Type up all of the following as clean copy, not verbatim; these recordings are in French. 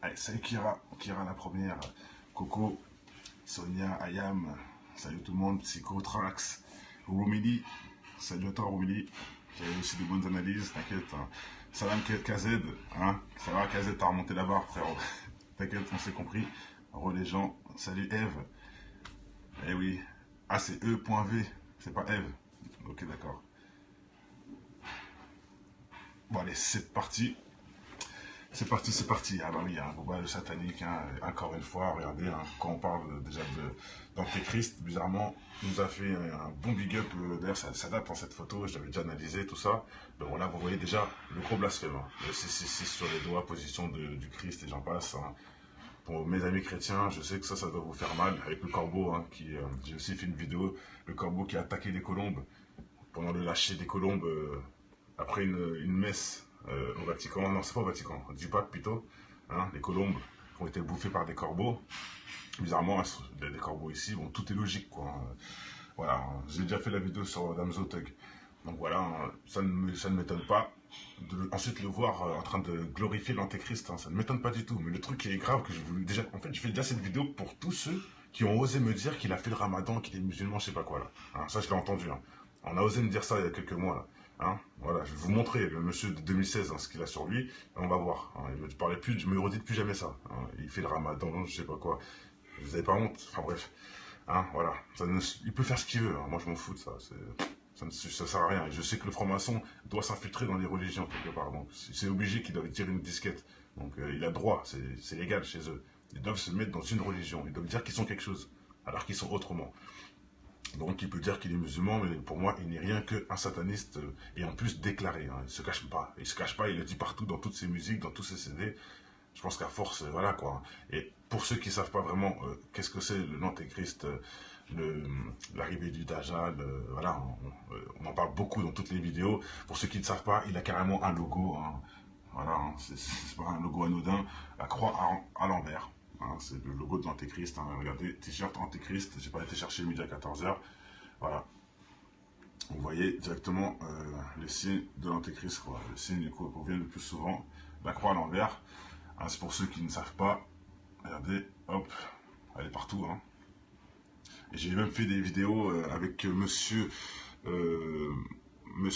Allez, salut Kira, Kira la première, Coco, Sonia, Ayam, salut tout le monde, Psycho, Trax, Rumili, salut à toi Rumili, j'avais aussi de bonnes analyses, t'inquiète, hein. Salam KZ, hein, ça va KZ, t'as remonté la barre frérot, t'inquiète, on s'est compris, re les gens, salut Eve, eh oui, ah c'est E.V, c'est pas Eve, ok d'accord, bon allez c'est parti. C'est parti, c'est parti. Ah bah oui, hein, bon, bah, le satanique, hein, encore une fois, regardez, hein, quand on parle déjà d'Antéchrist, bizarrement, il nous a fait un bon big up. D'ailleurs, ça date en cette photo, je l'avais déjà analysé, tout ça. Donc voilà, vous voyez déjà le gros blasphème. Hein. Le 666 sur les doigts, position du Christ et j'en passe. Hein. Pour mes amis chrétiens, je sais que ça doit vous faire mal. Avec le corbeau, hein, j'ai aussi fait une vidéo, le corbeau qui a attaqué les colombes, pendant le lâcher des colombes, après une messe au Vatican, non c'est pas au Vatican, du pape plutôt, hein, les colombes qui ont été bouffées par des corbeaux, bizarrement des corbeaux ici, bon tout est logique quoi, hein. Voilà, hein. J'ai déjà fait la vidéo sur Damso Thug, donc voilà, hein, ça ne m'étonne pas, ensuite le voir en train de glorifier l'antéchrist, hein, ça ne m'étonne pas du tout, mais le truc qui est grave, que je voulais déjà, en fait je fais déjà cette vidéo pour tous ceux qui ont osé me dire qu'il a fait le ramadan, qu'il est musulman, je sais pas quoi là, hein, ça je l'ai entendu, hein. On a osé me dire ça il y a quelques mois là. Hein, voilà, je vais vous montrer le monsieur de 2016, hein, ce qu'il a sur lui, et on va voir. Hein, il me parlait plus, je me redite plus jamais ça. Hein, il fait le ramadan, je sais pas quoi. Vous avez pas honte, enfin bref. Hein, voilà, il peut faire ce qu'il veut, hein, moi je m'en fous de ça. Ça sert à rien. Et je sais que le franc-maçon doit s'infiltrer dans les religions quelque part. Donc c'est obligé qu'il doit tirer une disquette. Donc il a droit, c'est légal chez eux. Ils doivent se mettre dans une religion. Ils doivent dire qu'ils sont quelque chose, alors qu'ils sont autrement. Donc il peut dire qu'il est musulman, mais pour moi, il n'est rien qu'un sataniste, et en plus déclaré. Hein. Il se cache pas. Il se cache pas, il le dit partout, dans toutes ses musiques, dans tous ses CD. Je pense qu'à force, voilà quoi. Et pour ceux qui ne savent pas vraiment qu'est-ce que c'est l'antéchrist, l'arrivée du Dajjal, voilà, on en parle beaucoup dans toutes les vidéos. Pour ceux qui ne savent pas, il a carrément un logo. Hein. Voilà, hein, c'est pas un logo anodin. La croix à l'envers. Hein, c'est le logo de l'Antéchrist. Hein. Regardez, t-shirt Antéchrist. J'ai pas été chercher midi à 14h. Voilà. Vous voyez directement le signe de l'Antéchrist. Le signe qu'on revient le plus souvent. La croix à l'envers. Hein, c'est pour ceux qui ne savent pas. Regardez, hop, elle est partout. Hein. Et j'ai même fait des vidéos avec comment il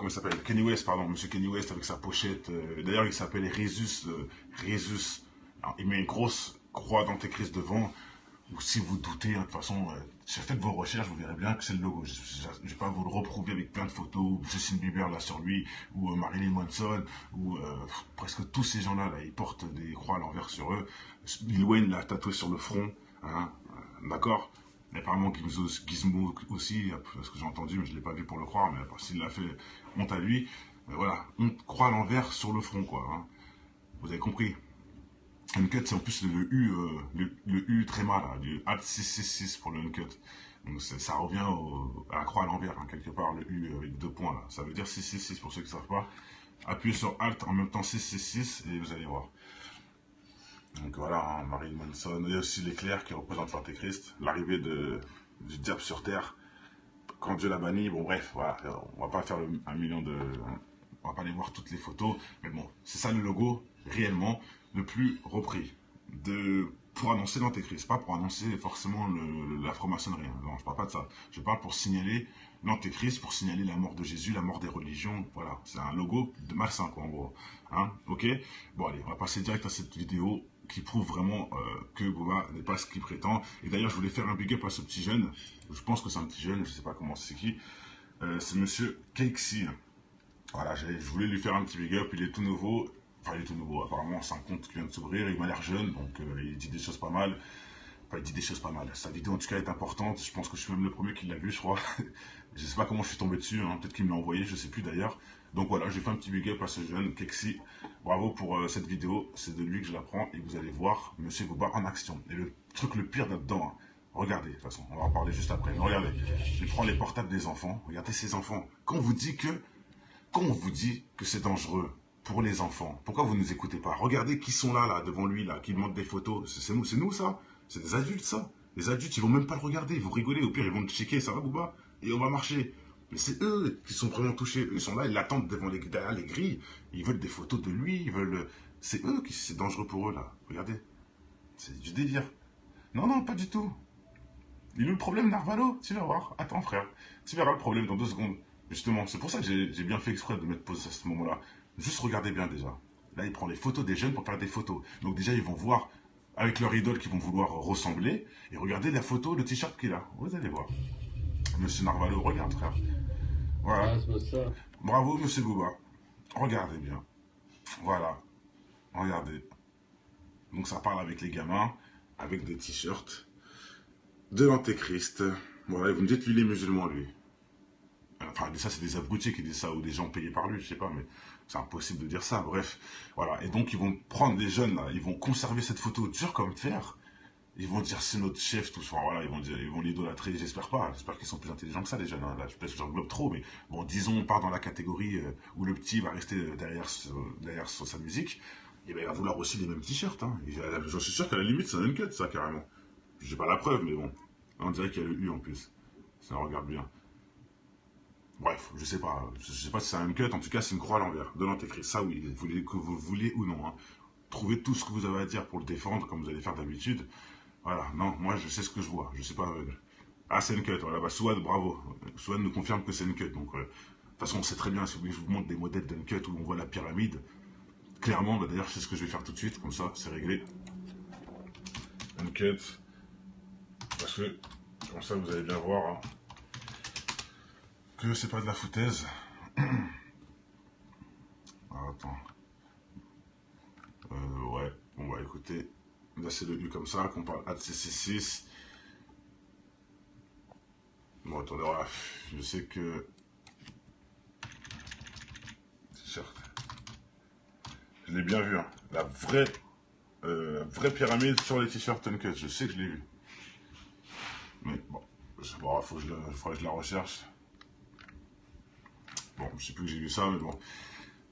s'appelle, Kanye West, pardon, monsieur Kanye West avec sa pochette. D'ailleurs, il s'appelle Résus. Résus. Alors, il met une grosse croix d'antéchrist devant. Ou si vous doutez, hein, de toute façon, faites vos recherches, vous verrez bien que c'est le logo. Je ne vais pas vous le reprouver avec plein de photos, ou Justin Bieber là sur lui, ou Marilyn Manson, ou presque tous ces gens-là, là, ils portent des croix à l'envers sur eux. Lil Wayne l'a tatoué sur le front, hein, d'accord. Et apparemment Gizmo aussi, parce que j'ai entendu, mais je ne l'ai pas vu pour le croire, mais s'il l'a fait, honte à lui. Mais voilà, on croit à l'envers sur le front, quoi. Hein. Vous avez compris. Uncut, c'est en plus le U, le U très mal, là, du Alt 666 pour le Uncut. Donc ça revient à la croix à l'envers, hein, quelque part, le U avec 2 points, là. Ça veut dire 666 pour ceux qui ne savent pas. Appuyez sur Alt en même temps 666 et vous allez voir. Donc voilà, hein, Marilyn Manson, il y a aussi l'éclair qui représente l'Antéchrist, l'arrivée du diable sur terre, quand Dieu l'a banni, bon bref, voilà, on va pas faire un million de... On va pas aller voir toutes les photos, mais bon, c'est ça le logo, réellement, le plus repris, pour annoncer l'Antéchrist, pas pour annoncer forcément la franc-maçonnerie, hein. Non, je parle pas de ça, je parle pour signaler l'Antéchrist, pour signaler la mort de Jésus, la mort des religions, voilà, c'est un logo de malsain, quoi, en gros, hein, ok. Bon allez, on va passer direct à cette vidéo, qui prouve vraiment que Booba n'est pas ce qu'il prétend. Et d'ailleurs, je voulais faire un big up à ce petit jeune. Je pense que c'est un petit jeune, je sais pas comment c'est qui. C'est monsieur Kexi. Voilà, je voulais lui faire un petit big up. Il est tout nouveau. Enfin, il est tout nouveau. Apparemment, c'est un compte qui vient de s'ouvrir. Il m'a l'air jeune, donc il dit des choses pas mal. Enfin, il dit des choses pas mal. Sa vidéo, en tout cas, est importante. Je pense que je suis même le premier qui l'a vu, je crois. Je sais pas comment je suis tombé dessus. Hein. Peut-être qu'il me l'a envoyé, je sais plus d'ailleurs. Donc voilà, j'ai fait un petit big up à ce jeune Kexi. Bravo pour cette vidéo. C'est de lui que je la prends. Et vous allez voir Monsieur Booba en action. Et le truc le pire là-dedans, hein. Regardez, de toute façon, on va en parler juste après. Mais regardez, il prend les portables des enfants. Regardez ces enfants. Quand on vous dit que c'est dangereux pour les enfants, pourquoi vous ne nous écoutez pas? Regardez qui sont là, devant lui, là, qui montrent des photos. C'est nous, ça. C'est des adultes, ça. Les adultes, ils vont même pas le regarder. Vous rigolez. Au pire, ils vont le checker. Ça va, Booba? Et on va marcher. Mais c'est eux qui sont vraiment touchés. Ils sont là, ils l'attendent derrière les grilles. Ils veulent des photos de lui. Ils veulent. C'est eux qui, c'est dangereux pour eux, là. Regardez. C'est du délire. Non, non, pas du tout. Il est où le problème, Narvalo? Tu vas voir. Attends, frère. Tu verras le problème dans 2 secondes. Justement, c'est pour ça que j'ai bien fait exprès de mettre pause à ce moment-là. Juste regardez bien déjà. Là, il prend les photos des jeunes pour faire des photos. Donc déjà, ils vont voir avec leur idole qui vont vouloir ressembler. Et regardez la photo, le t-shirt qu'il a. Vous allez voir. Monsieur Narvalo, regarde, frère. Voilà. Ah, c'est pas ça. Bravo, monsieur Bouba. Regardez bien. Voilà. Regardez. Donc ça parle avec les gamins, avec des t-shirts, de l'antéchrist. Voilà, et vous me dites, lui, il est musulman, lui. Enfin, ça, c'est des abrutis qui disent ça, ou des gens payés par lui, je sais pas, mais c'est impossible de dire ça, bref. Voilà, et donc ils vont prendre les jeunes, là, ils vont conserver cette photo dure comme fer, ils vont dire c'est notre chef, tout ça, voilà, ils vont l'idolâtrer, j'espère qu'ils sont plus intelligents que ça, les jeunes, hein. Là, peut-être que j'englobe trop, mais bon, disons, on part dans la catégorie où le petit va rester derrière sur sa musique, et ben, il va vouloir aussi les mêmes t-shirts, hein. J'en suis sûr qu'à la limite, c'est un uncut, ça, carrément. J'ai pas la preuve, mais bon, on dirait qu'il y a le U en plus, ça regarde bien. Bref, je sais pas si c'est un cut, en tout cas c'est une croix à l'envers, de l'antéchrist, ça oui, que vous vouliez ou non, hein. Trouvez tout ce que vous avez à dire pour le défendre, comme vous allez faire d'habitude. Voilà, non, moi je sais ce que je vois, je sais pas aveugle. Ah, c'est une cut, voilà, bah Souad, bravo. Souad nous confirme que c'est une cut, donc de toute façon on sait très bien, si vous voulez que je vous montre des modèles d'une cut où on voit la pyramide, clairement, bah, d'ailleurs c'est ce que je vais faire tout de suite, comme ça c'est réglé. Une cut, parce que, comme ça vous allez bien voir, hein, que c'est pas de la foutaise. Ah, attends. Ouais, bon bah écoutez, là c'est le U comme ça, qu'on parle ACC6. Bon attendez, voilà, je sais que... T-shirt. Je l'ai bien vu, hein. Vraie pyramide sur les t-shirts Uncut, je sais que je l'ai vu. Mais bon, faudrait que je la recherche. Bon, je sais plus que j'ai vu ça, mais bon.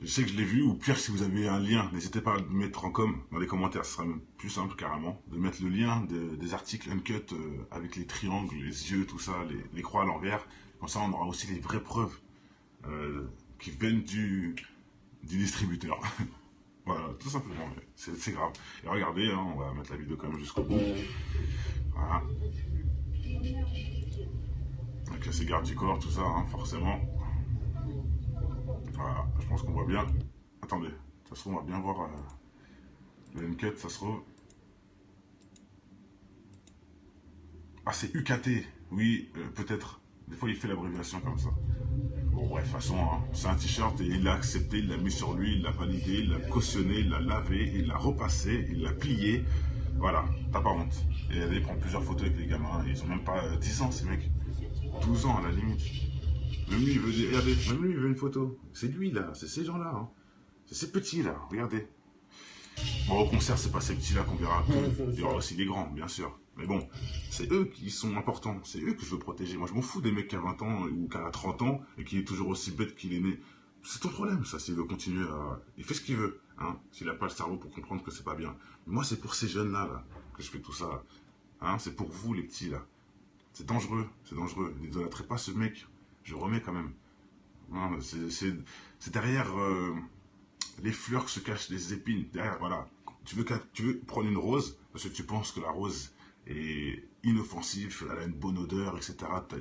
Je sais que je l'ai vu, ou pire, si vous avez un lien, n'hésitez pas à le mettre en com, dans les commentaires, ce sera même plus simple carrément, de mettre le lien des articles Uncut avec les triangles, les yeux, tout ça, les croix à l'envers. Comme ça, on aura aussi les vraies preuves qui viennent du distributeur. Voilà, tout simplement, c'est grave. Et regardez, hein, on va mettre la vidéo quand même jusqu'au bout. Voilà. Donc c'est garde du corps, tout ça, hein, forcément. Voilà, je pense qu'on voit bien. Attendez, de toute façon, on va bien voir le Uncut, ça se trouve. Ah, c'est UKT. Oui, peut-être. Des fois, il fait l'abréviation comme ça. Bon, bref, de toute façon, hein, c'est un t-shirt et il l'a accepté, il l'a mis sur lui, il l'a validé, il l'a cautionné, il l'a lavé, il l'a repassé, il l'a plié. Voilà, t'as pas honte. Et il prend plusieurs photos avec les gamins. Ils ont même pas 10 ans, ces mecs. 12 ans à la limite. Même lui, il veut des... Regardez, même lui, il veut une photo. C'est lui, là. C'est ces gens-là. Hein. C'est ces petits-là. Regardez. Bon, au concert, c'est pas ces petits-là qu'on verra. Il y aura aussi les grands, bien sûr. Mais bon, c'est eux qui sont importants. C'est eux que je veux protéger. Moi, je m'en fous des mecs qui a 20 ans ou qui a 30 ans et qui est toujours aussi bête qu'il est né. C'est ton problème, ça, s'il veut continuer à... Il fait ce qu'il veut, hein, s'il n'a pas le cerveau pour comprendre que c'est pas bien. Mais moi, c'est pour ces jeunes-là, là, que je fais tout ça. Hein, c'est pour vous, les petits, là. C'est dangereux, c'est dangereux. N'idolâtrez pas ce mec. Je remets quand même. C'est derrière les fleurs que se cachent les épines. Derrière, voilà. Tu veux prendre une rose parce que tu penses que la rose est inoffensive, elle a une bonne odeur, etc.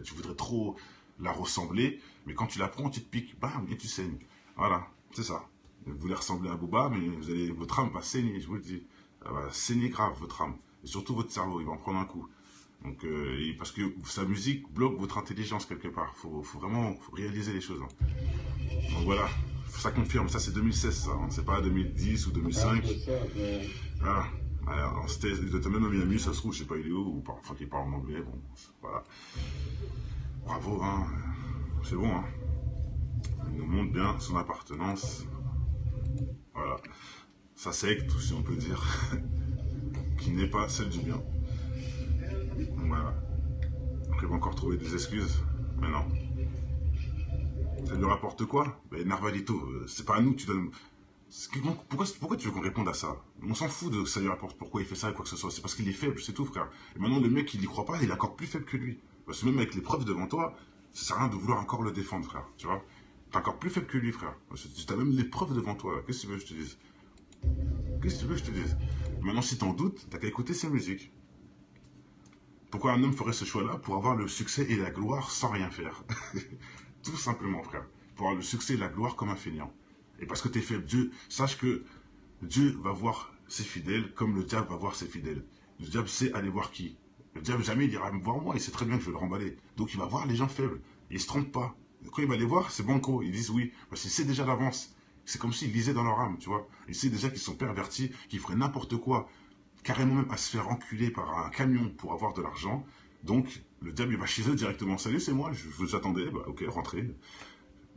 Tu voudrais trop la ressembler, mais quand tu la prends, tu te piques, bam, et tu saignes. Voilà, c'est ça. Vous voulez ressembler à Booba, mais votre âme va saigner, je vous le dis. Elle va saigner grave, votre âme. Et surtout votre cerveau, il va en prendre un coup. Donc, parce que sa musique bloque votre intelligence quelque part. Faut vraiment réaliser les choses. Hein. Donc voilà, ça confirme. Ça, c'est 2016, ça. Hein. C'est pas 2010 ou 2005. Voilà. Alors, il était même à Miami, ça se trouve, je sais pas, il est où, ou enfin, qu'il parle en anglais. Bon, voilà. Bravo, hein. C'est bon, hein. Il nous montre bien son appartenance. Voilà. Sa secte, si on peut dire, qui n'est pas celle du bien. Voilà. Donc il va encore trouver des excuses. Mais non. Ça lui rapporte quoi? Ben, Narvalito, c'est pas à nous que tu donnes... Pourquoi tu veux qu'on réponde à ça? On s'en fout de ça lui rapporte pourquoi il fait ça et quoi que ce soit. C'est parce qu'il est faible, c'est tout, frère. Et maintenant, le mec, il y croit pas, il est encore plus faible que lui. Parce que même avec les preuves devant toi, ça sert à rien de vouloir encore le défendre, frère. Tu vois? T'es encore plus faible que lui, frère. Tu as même les preuves devant toi. Qu'est-ce que tu veux que je te dise? Qu'est-ce que tu veux que je te dise? Maintenant, si t'en doutes, t'as qu'à écouter ses musiques. Pourquoi un homme ferait ce choix-là? Pour avoir le succès et la gloire sans rien faire. Tout simplement, frère. Pour avoir le succès et la gloire comme un feignant. Et parce que t'es faible, Dieu, sache que Dieu va voir ses fidèles comme le diable va voir ses fidèles. Le diable sait aller voir qui? Le diable, jamais il ira me voir moi, il sait très bien que je vais le remballer. Donc il va voir les gens faibles. Et il se trompe pas. Quand il va les voir, c'est banco. Ils disent oui. Parce qu'il sait déjà d'avance. C'est comme s'il lisait dans leur âme, tu vois. Il sait déjà qu'ils sont pervertis, qu'ils feraient n'importe quoi, carrément même à se faire enculer par un camion pour avoir de l'argent. Donc, le diable, il va chez eux directement. Salut, c'est moi, je vous attendais. Bah, ok, rentrez. Vous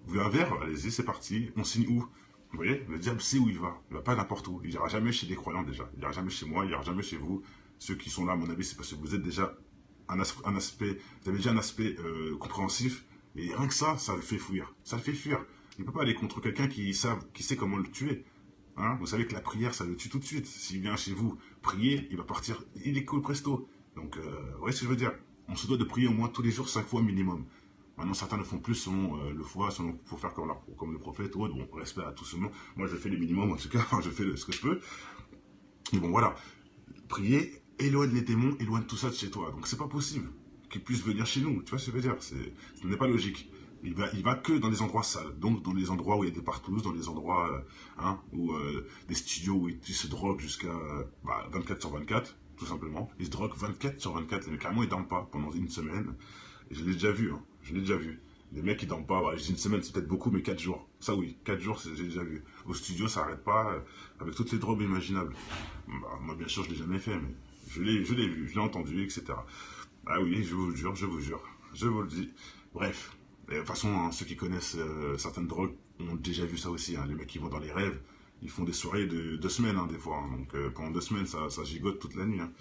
voulez un verre? Allez-y, c'est parti. On signe où? Vous voyez, le diable sait où il va. Il va pas n'importe où. Il ira jamais chez des croyants déjà. Il ira jamais chez moi, il ira jamais chez vous. Ceux qui sont là, à mon avis, c'est parce que vous êtes déjà un aspect, vous avez déjà un aspect compréhensif. Et rien que ça le fait fuir. Ça le fait fuir. Il ne peut pas aller contre quelqu'un qui sait comment le tuer. Hein, vous savez que la prière, ça le tue tout de suite. S'il vient chez vous prier, il va partir, il est cool presto. Donc, vous voyez ce que je veux dire? On se doit de prier au moins tous les jours, 5 fois minimum. Maintenant, certains le font plus selon le foi, selon pour faire comme le prophète ou autre. Bon, respect à tout ce monde. Moi, je fais les minimums, en tout cas, je fais ce que je peux. Et bon, voilà. Prier, éloigne les démons, éloigne tout ça de chez toi. Donc, c'est pas possible qu'ils puissent venir chez nous. Tu vois ce que je veux dire? Ce n'est pas logique. Il va que dans les endroits sales, donc dans les endroits où il y a des partous, dans les endroits où des studios où ils se droguent jusqu'à 24 sur 24, tout simplement. Ils se droguent 24 sur 24, les mecs carrément ils dorment pas pendant une semaine. Et je l'ai déjà vu, hein. Je l'ai déjà vu. Les mecs ils dorment pas, je dis une semaine c'est peut-être beaucoup, mais 4 jours. Ça oui, 4 jours j'ai déjà vu. Au studio ça arrête pas, avec toutes les drogues imaginables. Moi bien sûr je l'ai jamais fait, mais je l'ai vu, je l'ai entendu, etc. Ah oui, je vous jure, je vous jure, je vous le dis. Bref. Et de toute façon, hein, ceux qui connaissent certaines drogues ont déjà vu ça aussi. Hein. Les mecs qui vont dans les rêves, ils font des soirées de 2 semaines des fois. Hein. Donc pendant 2 semaines, ça gigote toute la nuit. Hein.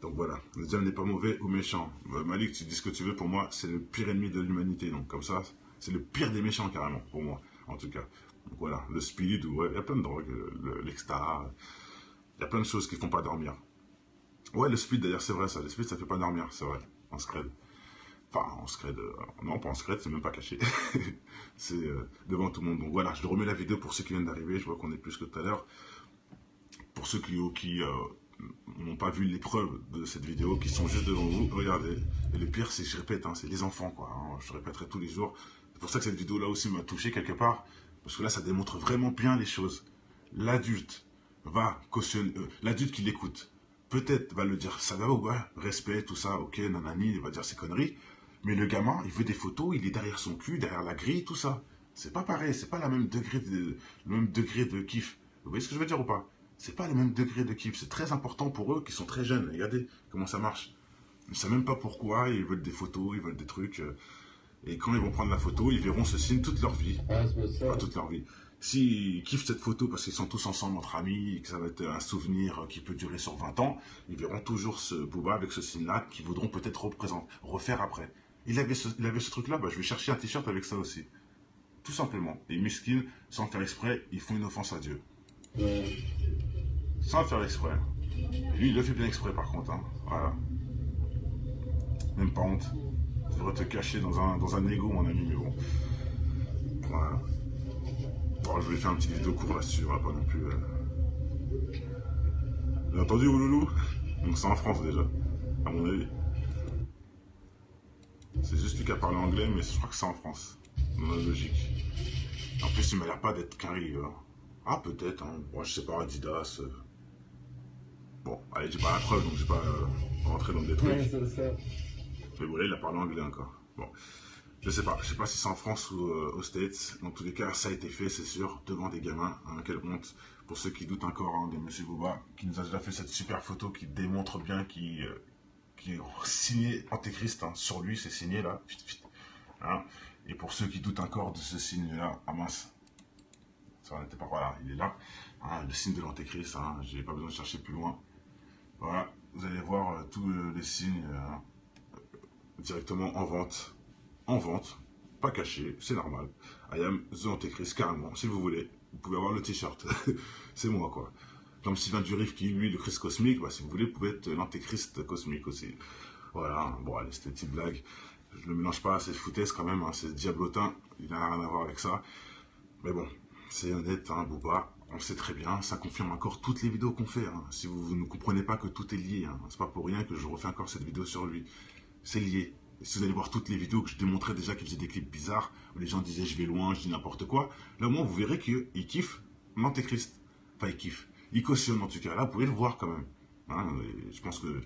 Donc voilà, le diable n'est pas mauvais ou méchant. Malik, tu dis ce que tu veux, pour moi, c'est le pire ennemi de l'humanité. Donc comme ça, c'est le pire des méchants carrément, pour moi, en tout cas. Donc voilà, le speed, ouais, il y a plein de drogues, l'exta, il y a plein de choses qui font pas dormir. Ouais, le speed d'ailleurs, c'est vrai ça. Le speed, ça fait pas dormir, c'est vrai, en scred. Enfin, en secret non, pas en secret, c'est même pas caché. C'est devant tout le monde. Donc voilà, je remets la vidéo pour ceux qui viennent d'arriver. Je vois qu'on est plus que tout à l'heure. Pour ceux qui n'ont pas vu l'épreuve de cette vidéo, qui sont juste devant vous, regardez. Et le pire, c'est que je répète, hein, c'est les enfants, quoi. Hein, je répéterai tous les jours. C'est pour ça que cette vidéo-là aussi m'a touché quelque part. Parce que là, ça démontre vraiment bien les choses. L'adulte va cautionner, l'adulte qui l'écoute, peut-être va le dire, ça va ou ouais, respect, tout ça, ok, nanani, il va dire ses conneries. Mais le gamin, il veut des photos, il est derrière son cul, derrière la grille, tout ça. C'est pas pareil, c'est pas le même degré de kiff. Vous voyez ce que je veux dire ou pas? C'est pas le même degré de kiff. C'est très important pour eux qui sont très jeunes. Regardez comment ça marche. Ils ne savent même pas pourquoi, ils veulent des photos, ils veulent des trucs. Et quand ils vont prendre la photo, ils verront ce signe toute leur vie. Enfin, toute leur vie. S'ils kiffent cette photo parce qu'ils sont tous ensemble entre amis et que ça va être un souvenir qui peut durer sur 20 ans, ils verront toujours ce booba avec ce signe-là qu'ils voudront peut-être refaire après. Il avait ce truc-là, je vais chercher un t-shirt avec ça aussi. Tout simplement. Et mesquines, sans faire exprès, ils font une offense à Dieu. Sans faire exprès. Et lui, il le fait bien exprès par contre. Hein. Voilà. Même pas honte. Tu devrais te cacher dans un égo, mon ami, mais bon. Voilà. Bon, je vais faire une petite vidéo courte là-dessus, pas non plus. Bien entendu, Ouloulou? Donc c'est en France déjà, à mon avis. C'est juste lui qui a parlé anglais, mais je crois que c'est en France. Dans la logique. En plus, il m'a l'air pas d'être carré. Ah, peut-être, hein. Moi, je sais pas, Adidas. Bon, allez, j'ai pas la preuve, donc j'ai pas rentré dans des trucs. Ouais, mais voilà, il a parlé anglais encore. Bon, je sais pas si c'est en France ou aux States. Dans tous les cas, ça a été fait, c'est sûr, devant des gamins. Hein, quelle honte pour ceux qui doutent encore hein, de Monsieur Booba, qui nous a déjà fait cette super photo qui démontre bien qui est signé Antéchrist, hein, sur lui, c'est signé là. Hein. Et pour ceux qui doutent encore de ce signe-là, ah mince, ça n'était pas, voilà, il est là, hein, le signe de l'Antéchrist, hein, j'ai pas besoin de chercher plus loin. Voilà, vous allez voir tous les signes directement en vente, pas caché, c'est normal. I am the Antéchrist, carrément, si vous voulez, vous pouvez avoir le t-shirt, c'est moi quoi. Comme Sylvain Durif qui lui le Christ cosmique, si vous voulez, vous pouvez être l'Antéchrist cosmique aussi. Voilà, bon allez, c'était une petite blague. Je ne le mélange pas, c'est foutaise quand même, hein, c'est diablotin, il n'a rien à voir avec ça. Mais bon, c'est honnête, hein, Booba, on sait très bien, ça confirme encore toutes les vidéos qu'on fait. Hein. Si vous ne comprenez pas que tout est lié, hein, c'est pas pour rien que je refais encore cette vidéo sur lui. C'est lié. Et si vous allez voir toutes les vidéos que je démontrais déjà qu'il faisait des clips bizarres, où les gens disaient je vais loin, je dis n'importe quoi, là au moins vous verrez qu'il kiffe l'antéchrist. Enfin il kiffe. Il cautionne en tout cas. Là vous pouvez le voir quand même. Hein, je pense que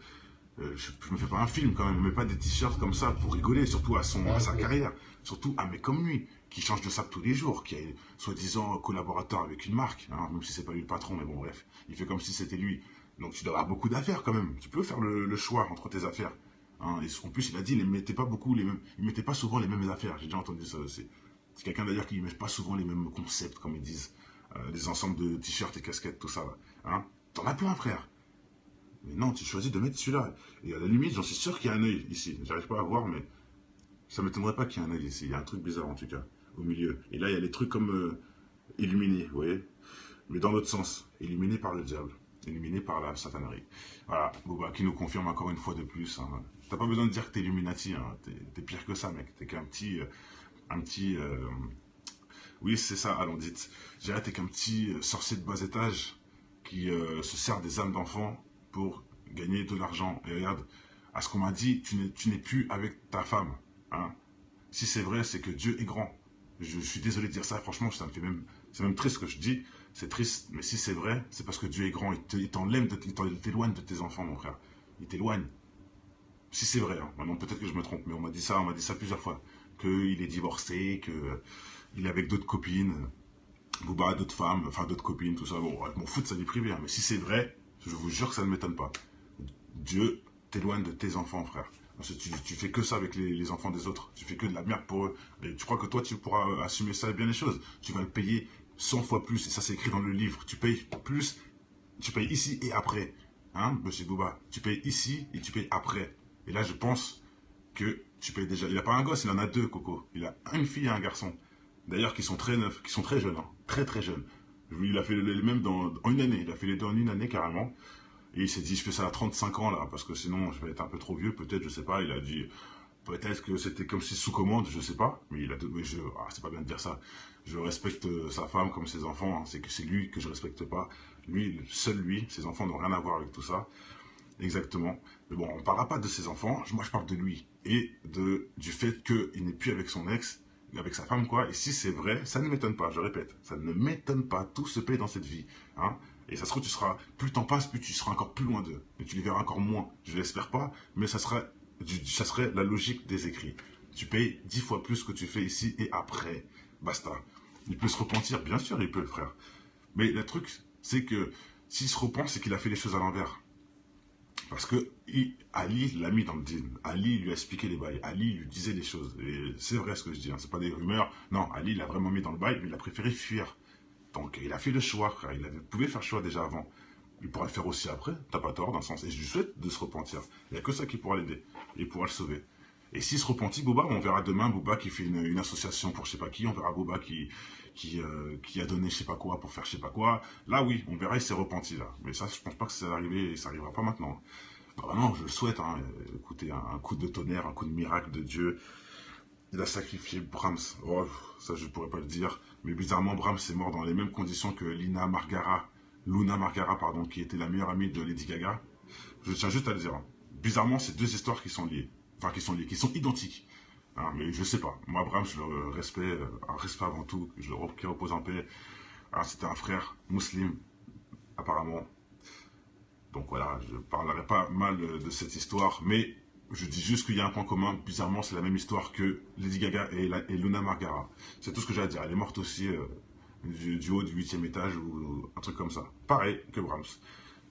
je me fais pas un film quand même, on met pas des t-shirts comme ça pour rigoler, surtout à sa carrière, surtout à un mec comme lui, qui change de sac tous les jours, qui est soi-disant collaborateur avec une marque, hein, même si c'est pas lui le patron, mais bon bref, il fait comme si c'était lui. Donc tu dois avoir beaucoup d'affaires quand même, tu peux faire le choix entre tes affaires. Hein, et en plus il a dit, il ne mettait pas beaucoup il mettait pas souvent les mêmes affaires, j'ai déjà entendu ça aussi. C'est quelqu'un d'ailleurs qui ne met pas souvent les mêmes concepts, comme ils disent, des ensembles de t-shirts et casquettes, tout ça. Là. Hein. T'en as plein frère. Mais non, tu choisis de mettre celui-là. Et à la limite, j'en suis sûr qu'il y a un œil ici. J'arrive pas à voir, mais ça m'étonnerait pas qu'il y ait un œil ici. Il y a un truc bizarre en tout cas, au milieu. Et là, il y a les trucs comme illuminés, vous voyez. Mais dans l'autre sens, illuminés par le diable, illuminés par la satanerie. Voilà, Booba qui nous confirme encore une fois de plus. Hein. T'as pas besoin de dire que t'es Illuminati, hein. T'es pire que ça, mec. T'es qu'un petit. Oui, c'est ça, allons, dites. J'ai t'es qu'un petit sorcier de bas étage qui se sert des âmes d'enfants pour gagner de l'argent. Et regarde, à ce qu'on m'a dit, tu n'es plus avec ta femme. Hein. Si c'est vrai, c'est que Dieu est grand. Je suis désolé de dire ça, franchement, ça me fait même... C'est même triste ce que je dis, c'est triste, mais si c'est vrai, c'est parce que Dieu est grand. Il t'éloigne de tes enfants, mon frère. Il t'éloigne. Si c'est vrai, hein. Maintenant peut-être que je me trompe, mais on m'a dit ça plusieurs fois. Qu'il est divorcé, qu'il est avec d'autres copines, Booba a d'autres femmes, enfin d'autres copines, tout ça. Bon, je m'en fous de sa vie privée, hein. Mais si c'est vrai, je vous jure que ça ne m'étonne pas. Dieu t'éloigne de tes enfants, frère. Parce que tu fais que ça avec les enfants des autres. Tu fais que de la merde pour eux. Et tu crois que toi, tu pourras assumer ça et bien les choses. Tu vas le payer 100 fois plus. Et ça, c'est écrit dans le livre. Tu payes plus, tu payes ici et après. Hein, monsieur Booba? Tu payes ici et tu payes après. Et là, je pense que tu payes déjà. Il n'a pas un gosse, il en a deux, Coco. Il a une fille et un garçon. D'ailleurs, qui sont très neufs, qui sont très jeunes. Hein. Très, très jeunes. Il a fait les mêmes en une année. Il a fait les deux en une année, carrément. Et il s'est dit, je fais ça à 35 ans, là, parce que sinon, je vais être un peu trop vieux, peut-être, je sais pas. Il a dit, peut-être que c'était comme si sous commande, je sais pas. Mais il a mais c'est pas bien de dire ça. Je respecte sa femme comme ses enfants. Hein. C'est que c'est lui que je respecte pas. Lui, seul lui, ses enfants n'ont rien à voir avec tout ça. Exactement. Mais bon, on ne parlera pas de ses enfants. Moi, je parle de lui. Et du fait qu'il n'est plus avec son ex, avec sa femme, quoi. Et si c'est vrai, ça ne m'étonne pas, je répète. Ça ne m'étonne pas. Tout se paie dans cette vie. Hein. Et ça se trouve, plus le temps passe, plus tu seras encore plus loin d'eux. Et tu les verras encore moins. Je l'espère pas, mais ça serait la logique des écrits. Tu payes 10 fois plus que tu fais ici et après. Basta. Il peut se repentir, bien sûr, il peut, frère. Mais le truc, c'est que s'il se repent, c'est qu'il a fait les choses à l'envers. Parce que Ali l'a mis dans le deal. Ali lui a expliqué les bails. Ali lui disait les choses. Et c'est vrai ce que je dis. Hein. C'est pas des rumeurs. Non, Ali l'a vraiment mis dans le bail, mais il a préféré fuir. Donc il a fait le choix, frère. Pouvait faire le choix déjà avant. Il pourra le faire aussi après. T'as pas tort dans le sens. Et je lui souhaite de se repentir. Il n'y a que ça qui pourra l'aider. Et il pourra le sauver. Et s'il se repentit, Booba, on verra demain Booba qui fait une association pour je sais pas qui. On verra Booba qui a donné je sais pas quoi pour faire je sais pas quoi. Là, oui, on verra, il s'est repenti là. Mais ça, je pense pas que ça va arriver et ça arrivera pas maintenant. Bah non, je le souhaite. Hein. Écoutez, un coup de tonnerre, un coup de miracle de Dieu. Il a sacrifié Brahms. Oh, ça, je pourrais pas le dire. Mais bizarrement, Brahms est mort dans les mêmes conditions que Luna Margara, pardon, qui était la meilleure amie de Lady Gaga. Je tiens juste à le dire. Hein. Bizarrement, c'est deux histoires qui sont liées. Enfin, qui sont identiques. Hein, mais je sais pas. Moi, Brahms, je le respecte, un respect avant tout, qui repose en paix. C'était un frère musulman, apparemment. Donc voilà, je ne parlerai pas mal de cette histoire, mais je dis juste qu'il y a un point commun. Bizarrement, c'est la même histoire que Lady Gaga et Luna Margara. C'est tout ce que j'ai à dire. Elle est morte aussi du haut du 8e étage ou un truc comme ça. Pareil que Brahms.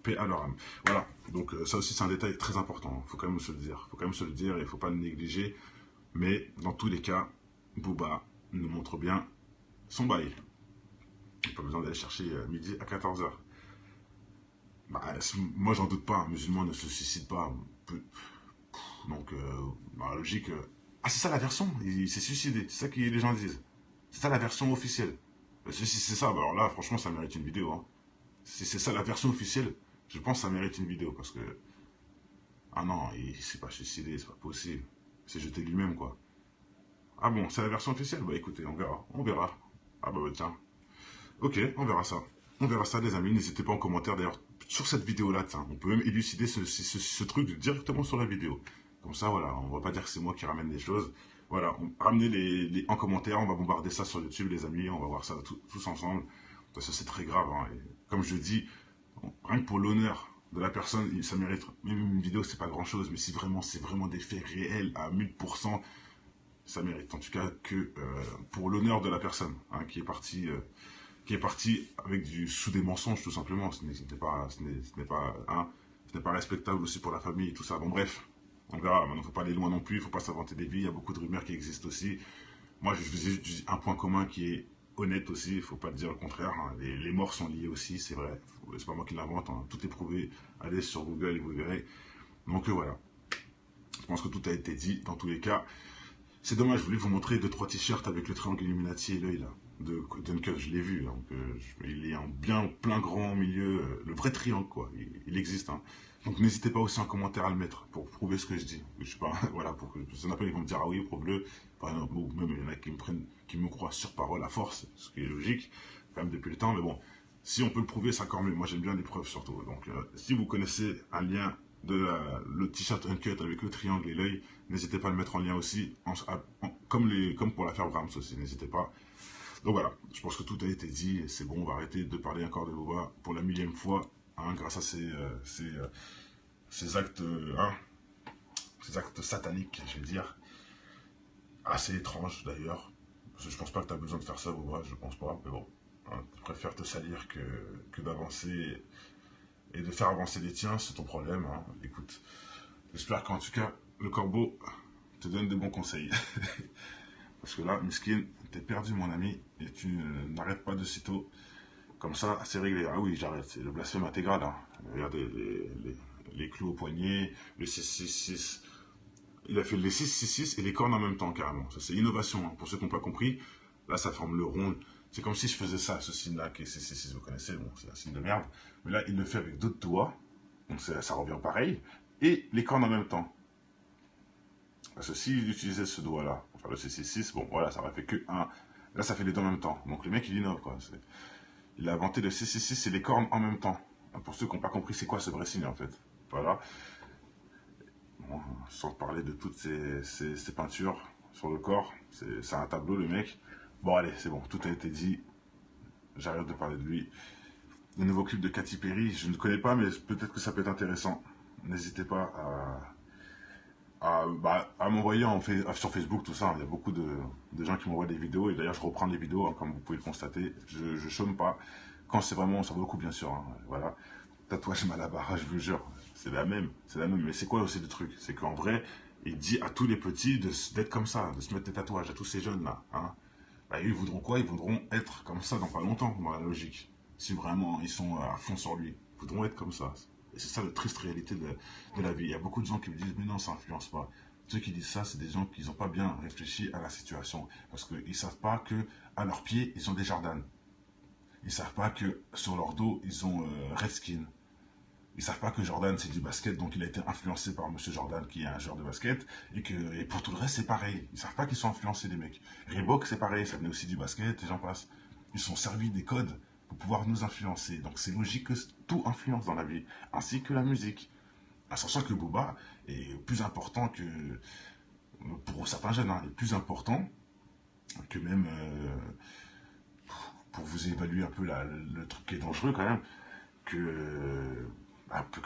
Paix à leur âme. Voilà, donc ça aussi c'est un détail très important. Il faut quand même se le dire. Il faut quand même se le dire et il ne faut pas le négliger. Mais dans tous les cas, Booba nous montre bien son bail. Pas besoin d'aller chercher midi à 14h. Bah, moi, j'en doute pas. Un musulman ne se suicide pas. Donc, dans la logique... Ah, c'est ça la version. Il s'est suicidé. C'est ça que les gens disent. C'est ça la version officielle. Si c'est ça, bah, alors là, franchement, ça mérite une vidéo. Hein. Si c'est ça la version officielle, je pense que ça mérite une vidéo. Parce que... Ah non, il s'est pas suicidé, c'est pas possible. Il s'est jeté lui-même, quoi. Ah bon, c'est la version officielle? Bah écoutez, on verra. On verra. Ah bah tiens. Ok, on verra ça. On verra ça, les amis. N'hésitez pas en commentaire. D'ailleurs, sur cette vidéo-là, on peut même élucider ce truc directement sur la vidéo. Comme ça, voilà, on va pas dire que c'est moi qui ramène les choses. Voilà, ramenez en commentaire, on va bombarder ça sur YouTube, les amis. On va voir ça tous ensemble. Parce que c'est très grave. Hein. Et comme je dis, rien que pour l'honneur de la personne, ça mérite. Même une vidéo, c'est pas grand-chose. Mais si vraiment, c'est vraiment des faits réels à 1000%, ça mérite. En tout cas, que pour l'honneur de la personne hein, qui est parti avec sous des mensonges tout simplement. Ce n'est pas respectable aussi pour la famille et tout ça. Bon bref, on verra. Maintenant, il ne faut pas aller loin non plus, il ne faut pas s'inventer des vies. Il y a beaucoup de rumeurs qui existent aussi. Moi, je vous ai dit un point commun qui est honnête aussi. Il ne faut pas dire le contraire. Hein. Les morts sont liés aussi, c'est vrai. C'est pas moi qui l'invente. Hein. Tout est prouvé. Allez sur Google et vous verrez. Donc voilà. Je pense que tout a été dit dans tous les cas. C'est dommage, je voulais vous montrer 2-3 t-shirts avec le triangle Illuminati et l'œil là, de Dunkel, je l'ai vu, donc il est en bien plein grand au milieu, le vrai triangle quoi, il existe. Hein. Donc n'hésitez pas aussi en commentaire à le mettre pour prouver ce que je dis. Je sais pas, voilà, pour que ça n'appelle, ils vont me dire ah oui, prouve-le. Enfin, bon, même il y en a qui me croient sur parole à force, ce qui est logique, quand même depuis le temps, mais bon, si on peut le prouver, c'est encore mieux. Moi j'aime bien les preuves surtout. Donc si vous connaissez un lien le t-shirt Uncut avec le triangle et l'œil, n'hésitez pas à le mettre en lien aussi, comme pour l'affaire Brahms aussi, n'hésitez pas. Donc voilà, je pense que tout a été dit, et c'est bon, on va arrêter de parler encore de Booba pour la 1000e fois, hein, grâce à ces actes, hein, ces actes sataniques, je vais dire, assez étranges d'ailleurs. Je pense pas que tu as besoin de faire ça, Booba, je pense pas, mais bon, hein, tu préfères te salir que d'avancer et de faire avancer les tiens, c'est ton problème. Hein. Écoute, j'espère qu'en tout cas, le corbeau te donne de bons conseils. Parce que là, Miskin, t'es perdu, mon ami, et tu n'arrêtes pas de sitôt. Comme ça, c'est réglé. Ah oui, j'arrête, c'est le blasphème intégral. Hein. Regardez les clous au poignet, le 666. Il a fait les 666 et les cornes en même temps, carrément. Ça, c'est innovation. Hein. Pour ceux qui n'ont pas compris, là, ça forme le rond. C'est comme si je faisais ça, ce signe-là, qui est 666, vous connaissez, bon, c'est un signe de merde. Mais là, il le fait avec d'autres doigts, donc ça revient pareil, et les cornes en même temps. Parce que s'il utilisait ce doigt-là, pour faire le 666, bon, voilà, ça aurait fait que un. Là, ça fait les deux en même temps. Donc le mec, il innove, quoi. Il a inventé le 666 et les cornes en même temps. Pour ceux qui n'ont pas compris, c'est quoi ce vrai signe, en fait. Voilà. Bon, sans parler de toutes ces peintures sur le corps, c'est un tableau, le mec. Bon, allez, c'est bon, tout a été dit. J'arrête de parler de lui. Le nouveau clip de Katy Perry, je ne connais pas, mais peut-être que ça peut être intéressant. N'hésitez pas à m'envoyer sur Facebook, tout ça. Il y a beaucoup de gens qui m'envoient des vidéos, et d'ailleurs, je reprends les vidéos, hein, comme vous pouvez le constater. Je chôme pas. Quand c'est vraiment, ça vaut le coup, bien sûr. Hein, voilà. Tatouage Malabar, je vous jure. C'est la même. Mais c'est quoi aussi le truc? C'est qu'en vrai, il dit à tous les petits d'être comme ça, de se mettre des tatouages, à tous ces jeunes-là. Hein. Bah, ils voudront quoi? Ils voudront être comme ça dans pas longtemps, dans la logique. Si vraiment ils sont à fond sur lui, ils voudront être comme ça. Et c'est ça la triste réalité de la vie. Il y a beaucoup de gens qui me disent, mais non, ça influence pas. Ceux qui disent ça, c'est des gens qui n'ont pas bien réfléchi à la situation. Parce qu'ils ne savent pas que à leurs pieds, ils ont des Jordan. Ils ne savent pas que sur leur dos, ils ont Redskin. Ils savent pas que Jordan c'est du basket, donc il a été influencé par Monsieur Jordan qui est un joueur de basket, et pour tout le reste c'est pareil. Ils savent pas qu'ils sont influencés les mecs. Reebok c'est pareil, ça venait aussi du basket, et j'en passe. Ils sont servis des codes pour pouvoir nous influencer. Donc c'est logique que tout influence dans la vie, ainsi que la musique. Sachant que Booba est plus important que, pour certains jeunes, hein, est plus important que même, pour vous évaluer un peu le truc qui est dangereux quand même, que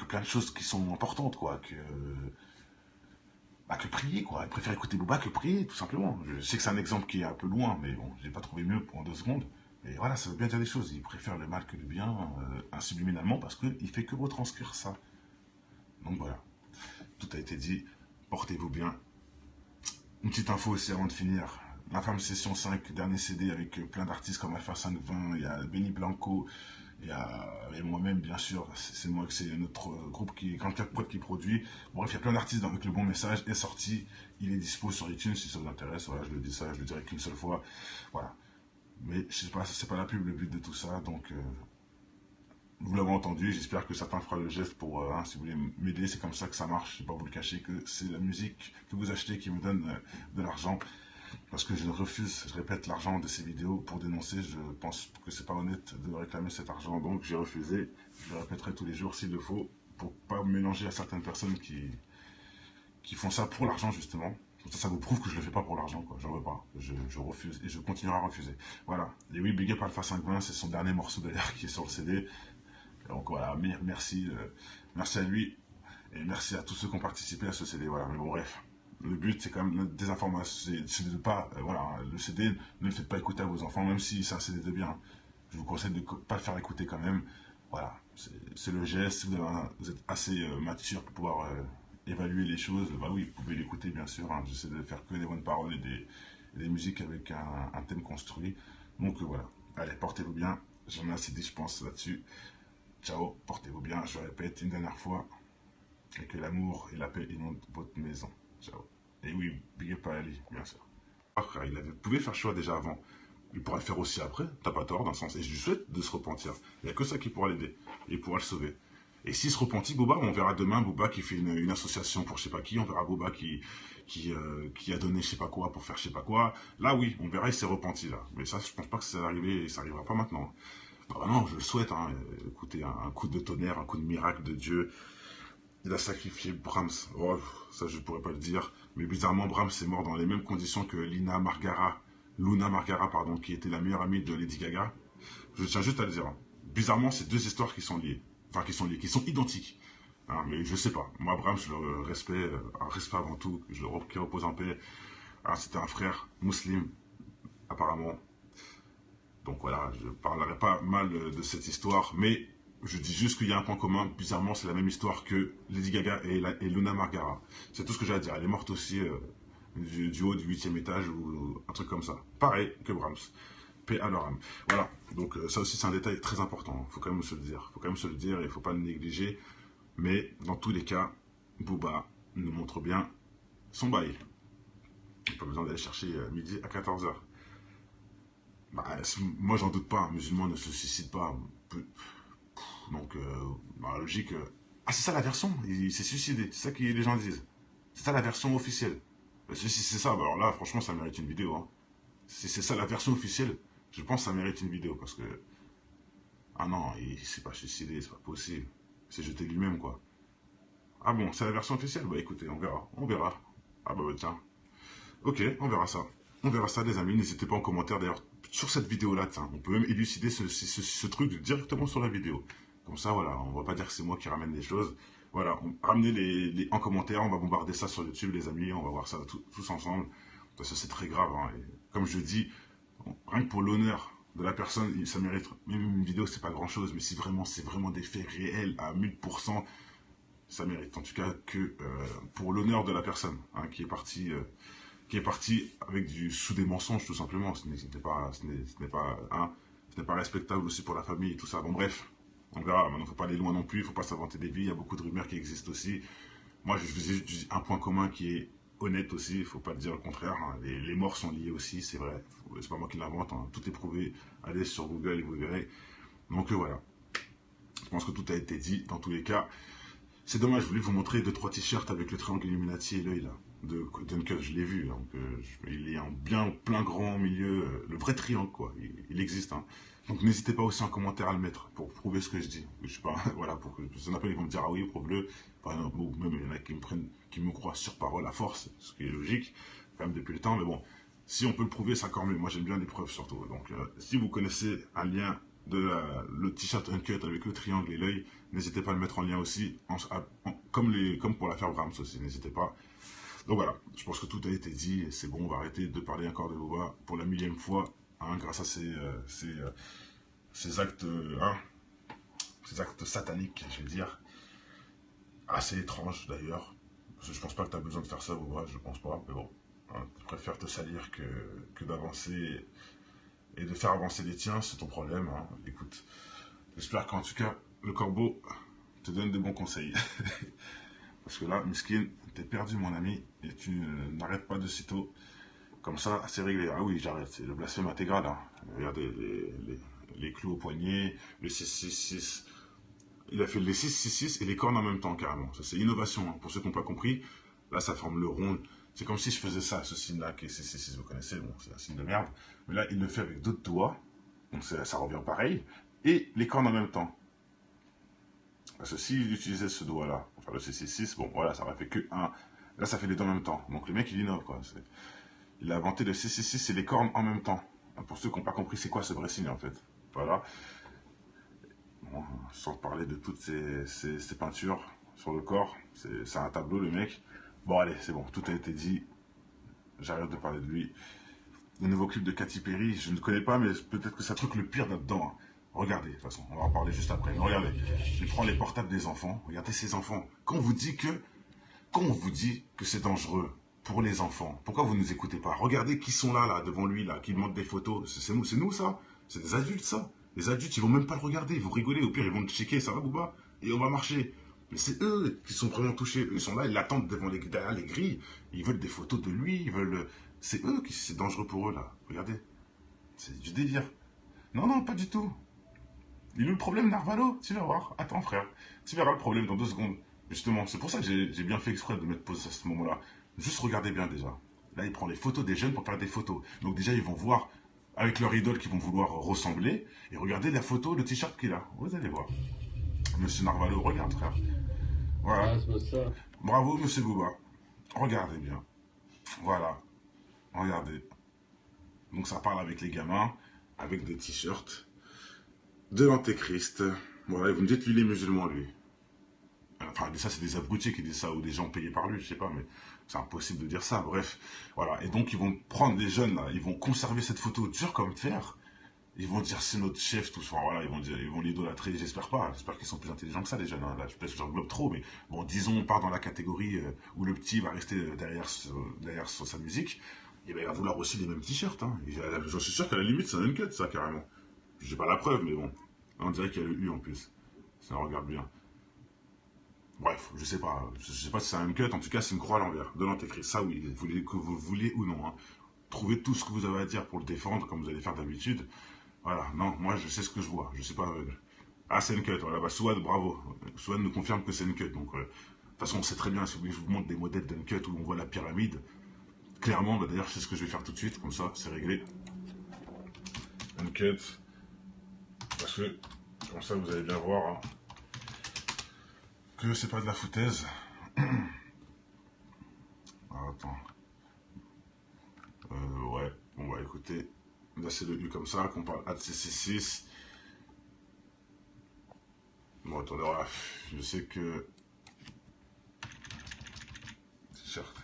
plein de choses qui sont importantes, quoi, que prier, quoi. Ils préfèrent écouter Booba que prier, tout simplement. Je sais que c'est un exemple qui est un peu loin, mais bon, j'ai pas trouvé mieux pour en 2 secondes. Mais voilà, ça veut bien dire des choses. Ils préfèrent le mal que le bien, subliminalement, parce qu'il fait que retranscrire ça. Donc voilà, tout a été dit. Portez-vous bien. Une petite info aussi avant de finir. La Femme Session 5, dernier CD avec plein d'artistes comme Alpha 520, il y a Benny Blanco, il y a moi-même, bien sûr, c'est notre groupe Grand Cap Prod qui produit. Bref, il y a plein d'artistes avec le bon message, est sorti, il est dispo sur iTunes si ça vous intéresse. Voilà, je le dis ça, je le dirai qu'une seule fois. Voilà. Mais je sais pas, c'est pas la pub le but de tout ça, donc vous l'avez entendu, j'espère que certains fera le geste pour, hein, si vous voulez m'aider, c'est comme ça que ça marche, je ne vais pas vous le cacher, que c'est la musique que vous achetez qui me donne de l'argent. Parce que je refuse, je répète, l'argent de ces vidéos pour dénoncer. Je pense que c'est pas honnête de réclamer cet argent. Donc j'ai refusé. Je le répéterai tous les jours s'il le faut. Pour pas me mélanger à certaines personnes qui font ça pour l'argent justement. Ça vous prouve que je le fais pas pour l'argent, quoi. J'en veux pas. Je refuse et je continuerai à refuser. Voilà. Et oui, Big Up Alpha 520, c'est son dernier morceau d'ailleurs qui est sur le CD. Donc voilà, merci, merci à lui et merci à tous ceux qui ont participé à ce CD. Voilà, mais bon, bref. Le but, c'est quand même des informations, c'est de pas, voilà, le CD, ne le faites pas écouter à vos enfants, même si c'est un CD de bien. Je vous conseille de ne pas le faire écouter quand même. Voilà, c'est le geste. Si vous êtes assez mature pour pouvoir évaluer les choses, bah oui, vous pouvez l'écouter bien sûr. Hein. J'essaie de faire que des bonnes paroles et des musiques avec un thème construit. Donc voilà, allez, portez-vous bien. J'en ai assez dit, je pense, là-dessus. Ciao, portez-vous bien, je répète une dernière fois, et que l'amour et la paix inondent votre maison. Ciao. Et oui, big up à Ali, bien sûr. Ah, frère, pouvait faire le choix déjà avant. Il pourra le faire aussi après, t'as pas tort dans le sens. Et je lui souhaite de se repentir. Il n'y a que ça qui pourra l'aider. Et il pourra le sauver. Et s'il se repentit, Boba, on verra demain Boba qui fait une association pour je sais pas qui, on verra Boba qui a donné je sais pas quoi pour faire je sais pas quoi. Là oui, on verra il s'est repenti là. Mais ça, je pense pas que ça va arriver et ça arrivera pas maintenant. Ah bah non, je le souhaite, hein. Écoutez, un coup de tonnerre, un coup de miracle de Dieu. Il a sacrifié Brahms. Oh, ça, je pourrais pas le dire. Mais bizarrement, Brahms est mort dans les mêmes conditions que Luna Margara, pardon, qui était la meilleure amie de Lady Gaga. Je tiens juste à le dire. Hein. Bizarrement, c'est deux histoires qui sont liées. Enfin, qui sont liées, qui sont identiques. Hein, mais je sais pas. Moi, Brahms, je le respecte, un respect avant tout, qui repose en paix. Hein, c'était un frère musulman, apparemment. Donc voilà, je ne parlerai pas mal de cette histoire, mais je dis juste qu'il y a un point commun. Bizarrement, c'est la même histoire que Lady Gaga et Luna Margara. C'est tout ce que j'ai à dire. Elle est morte aussi du haut du 8e étage ou un truc comme ça. Pareil que Brahms. Paix à leur âme. Voilà, donc ça aussi c'est un détail très important. Il faut quand même se le dire. Il faut quand même se le dire et il ne faut pas le négliger. Mais dans tous les cas, Booba nous montre bien son bail. Pas besoin d'aller chercher midi à 14h. Bah, moi, j'en doute pas. Un musulman ne se suicide pas. Donc, dans la logique. Ah, c'est ça la version. Il s'est suicidé. C'est ça que les gens disent. C'est ça la version officielle. Si c'est ça, bah, alors là, franchement, ça mérite une vidéo. Hein. Si c'est ça la version officielle, je pense que ça mérite une vidéo. Parce que. Ah non, il s'est pas suicidé, c'est pas possible. Il s'est jeté lui-même, quoi. Ah bon, c'est la version officielle. Bah écoutez, on verra. On verra. Ah bah tiens. Ok, on verra ça. On verra ça, les amis. N'hésitez pas en commentaire, d'ailleurs, sur cette vidéo-là. On peut même élucider ce truc directement sur la vidéo. Comme ça, voilà, on va pas dire que c'est moi qui ramène les choses. Voilà, ramenez en commentaire, on va bombarder ça sur YouTube, les amis. On va voir ça tous ensemble. Parce que c'est très grave. Hein. Et comme je dis, rien que pour l'honneur de la personne, ça mérite. Même une vidéo, c'est pas grand-chose. Mais si vraiment, c'est vraiment des faits réels à 1000%, ça mérite. En tout cas, que pour l'honneur de la personne hein, qui est parti avec sous des mensonges tout simplement. Ce n'est pas respectable aussi pour la famille et tout ça. Bon bref, on verra. Maintenant, il ne faut pas aller loin non plus. Il ne faut pas s'inventer des vies. Il y a beaucoup de rumeurs qui existent aussi. Moi, je vous ai dit un point commun qui est honnête aussi. Il ne faut pas dire le contraire. Hein. Les morts sont liés aussi, c'est vrai. C'est pas moi qui l'invente. Hein. Tout est prouvé. Allez sur Google et vous verrez. Donc voilà. Je pense que tout a été dit dans tous les cas. C'est dommage, je voulais vous montrer 2-3 t-shirts avec le triangle Illuminati et l'œil là, de Dunkel, je l'ai vu, donc il est en bien plein grand milieu, le vrai triangle quoi, il existe. Hein. Donc n'hésitez pas aussi en commentaire à le mettre pour prouver ce que je dis. Je sais pas, voilà, pour que il y en a ils vont me dire ah oui, probleu, ou même il y en a qui me croient sur parole à force, ce qui est logique, quand même depuis le temps, mais bon, si on peut le prouver, c'est encore mieux. Moi j'aime bien les preuves surtout. Donc si vous connaissez un lien le t-shirt Uncut avec le triangle et l'œil, n'hésitez pas à le mettre en lien aussi, comme pour l'affaire Brahms aussi, n'hésitez pas. Donc voilà, je pense que tout a été dit, et c'est bon, on va arrêter de parler encore de Boba pour la 1000e fois, hein, grâce à ces actes, hein, ces actes sataniques, je vais dire, assez étranges d'ailleurs. Je pense pas que tu as besoin de faire ça, Boba, je pense pas, mais bon, hein, je préfère te salir que d'avancer et de faire avancer les tiens, c'est ton problème. Hein. Écoute, j'espère qu'en tout cas, le corbeau te donne de bons conseils. Parce que là, Miskin, t'es perdu, mon ami, et tu n'arrêtes pas de sitôt. Comme ça, c'est réglé. Ah oui, j'arrête, c'est le blasphème intégral. Hein. Regardez les clous au poignet, le 666. Il a fait les 666 et les cornes en même temps, carrément. Ça, c'est innovation. Hein. Pour ceux qui n'ont pas compris, là, ça forme le rond. C'est comme si je faisais ça, ce signe-là, qui est si vous connaissez, bon, c'est un signe de merde. Mais là, il le fait avec d'autres doigts, donc ça revient pareil, et les cornes en même temps. Parce que s'il utilisait ce doigt-là, enfin le C6, bon, voilà, ça aurait fait que un. Là, ça fait les deux en même temps. Donc le mec, il innove, quoi. Il a inventé le C6 et les cornes en même temps. Pour ceux qui n'ont pas compris, c'est quoi ce vrai signe, en fait. Voilà. Bon, sans parler de toutes ces peintures sur le corps. C'est un tableau, le mec. Bon, allez, c'est bon, tout a été dit. J'arrête de parler de lui. Le nouveau clip de Katy Perry, je ne connais pas, mais peut-être que ça truc le pire là-dedans. Hein. Regardez, de toute façon, on va en parler juste après. Mais regardez, il prend les portables des enfants. Regardez ces enfants. Quand on vous dit que c'est dangereux pour les enfants, pourquoi vous ne nous écoutez pas? Regardez qui sont là, devant lui, là, qui demandent des photos. C'est nous, ça. C'est des adultes, ça. Les adultes, ils vont même pas le regarder. Ils vont rigoler. Au pire, ils vont le checker. Ça va, Bouba? Et on va marcher. Mais c'est eux qui sont vraiment touchés. Eux, ils sont là, ils l'attendent derrière les grilles. Ils veulent des photos de lui. Ils veulent. C'est eux qui. C'est dangereux pour eux, là. Regardez. C'est du délire. Non, non, pas du tout. Il est où le problème, Narvalo? Tu vas voir. Attends, frère. Tu verras le problème dans 2 secondes. Justement, c'est pour ça que j'ai bien fait exprès de mettre pause à ce moment-là. Juste regardez bien déjà. Là, il prend les photos des jeunes pour faire des photos. Donc déjà, ils vont voir avec leur idole qu'ils vont vouloir ressembler. Et regardez la photo, le t-shirt qu'il a. Vous allez voir. Monsieur Narvalo, regarde, frère. Voilà. Ah, c'est ça. Bravo, monsieur Bouba. Regardez bien. Voilà. Regardez. Donc ça parle avec les gamins, avec des t-shirts, de l'antéchrist. Voilà, et vous me dites, lui, il est musulman, lui. Enfin, ça, c'est des abrutis qui disent ça, ou des gens payés par lui, je sais pas, mais c'est impossible de dire ça, bref. Voilà, et donc ils vont prendre les jeunes, là, ils vont conserver cette photo dure comme fer, ils vont dire c'est notre chef, tout ça, enfin, voilà, ils vont l'idolâtrer, j'espère qu'ils sont plus intelligents que ça, les jeunes, hein. Là, peut-être que j'englobe trop, mais bon, disons, on part dans la catégorie où le petit va rester derrière sa musique, et ben, il va vouloir aussi les mêmes t-shirts, hein. J'en suis sûr qu'à la limite, c'est un uncut, ça, carrément. J'ai pas la preuve, mais bon, là, on dirait qu'il y a le U en plus, ça regarde bien. Bref, je sais pas si c'est un cut, en tout cas c'est une croix à l'envers, de l'antéchrist, ça oui, que vous voulez ou non. Hein. Trouvez tout ce que vous avez à dire pour le défendre, comme vous allez faire d'habitude. Voilà, non, moi je sais ce que je vois, je sais pas... Ah, c'est une cut, voilà, bah Souad, bravo. Souad nous confirme que c'est une cut, donc... de toute façon, on sait très bien, si vous voulez que je vous montre des modèles d'uncut où on voit la pyramide, clairement, bah, d'ailleurs c'est ce que je vais faire tout de suite, comme ça, c'est réglé. Uncut, parce que, comme ça vous allez bien voir... Hein, que c'est pas de la foutaise. Ah, attends. Ouais. Bon, bah écoutez. Là, c'est le U comme ça, qu'on parle ACC6. Bon, attendez, voilà. Je sais que... T-shirt.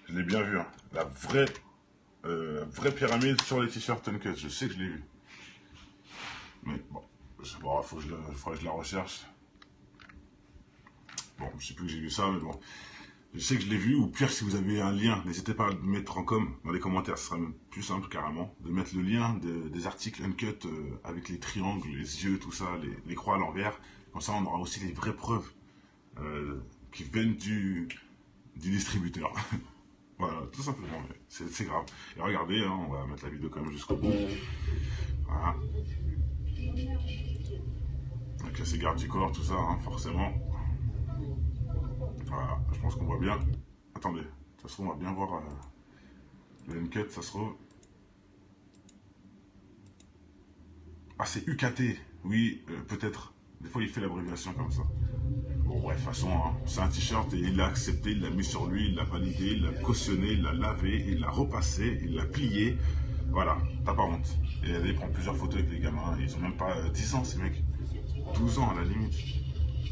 Je l'ai bien vu, hein. La vraie pyramide sur les t-shirts Uncut. Je sais que je l'ai vu. Mais bon, faudrait que je la recherche. Bon, je sais plus que j'ai vu ça, mais bon. Je sais que je l'ai vu, ou pire, si vous avez un lien, n'hésitez pas à le mettre en com, dans les commentaires, ce sera même plus simple carrément, de mettre le lien des articles uncut avec les triangles, les yeux, tout ça, les croix à l'envers. Comme ça, on aura aussi les vraies preuves qui viennent du distributeur. Voilà, tout simplement, c'est grave. Et regardez, hein, on va mettre la vidéo quand même jusqu'au bout. Voilà. Avec ces gardes du corps, tout ça, hein, forcément. Voilà, je pense qu'on voit bien. Attendez, ça se trouve, on va bien voir le uncut, ça se trouve. Ah, c'est UKT. Oui, peut-être. Des fois, il fait l'abréviation comme ça. Bon, bref, de toute façon, hein, c'est un t-shirt et il l'a accepté, il l'a mis sur lui, il l'a validé, il l'a cautionné, il l'a lavé, il l'a repassé, il l'a plié. Voilà, t'as pas honte. Et il prend plusieurs photos avec les gamins. Ils ont même pas 10 ans, ces mecs. 12 ans, à la limite.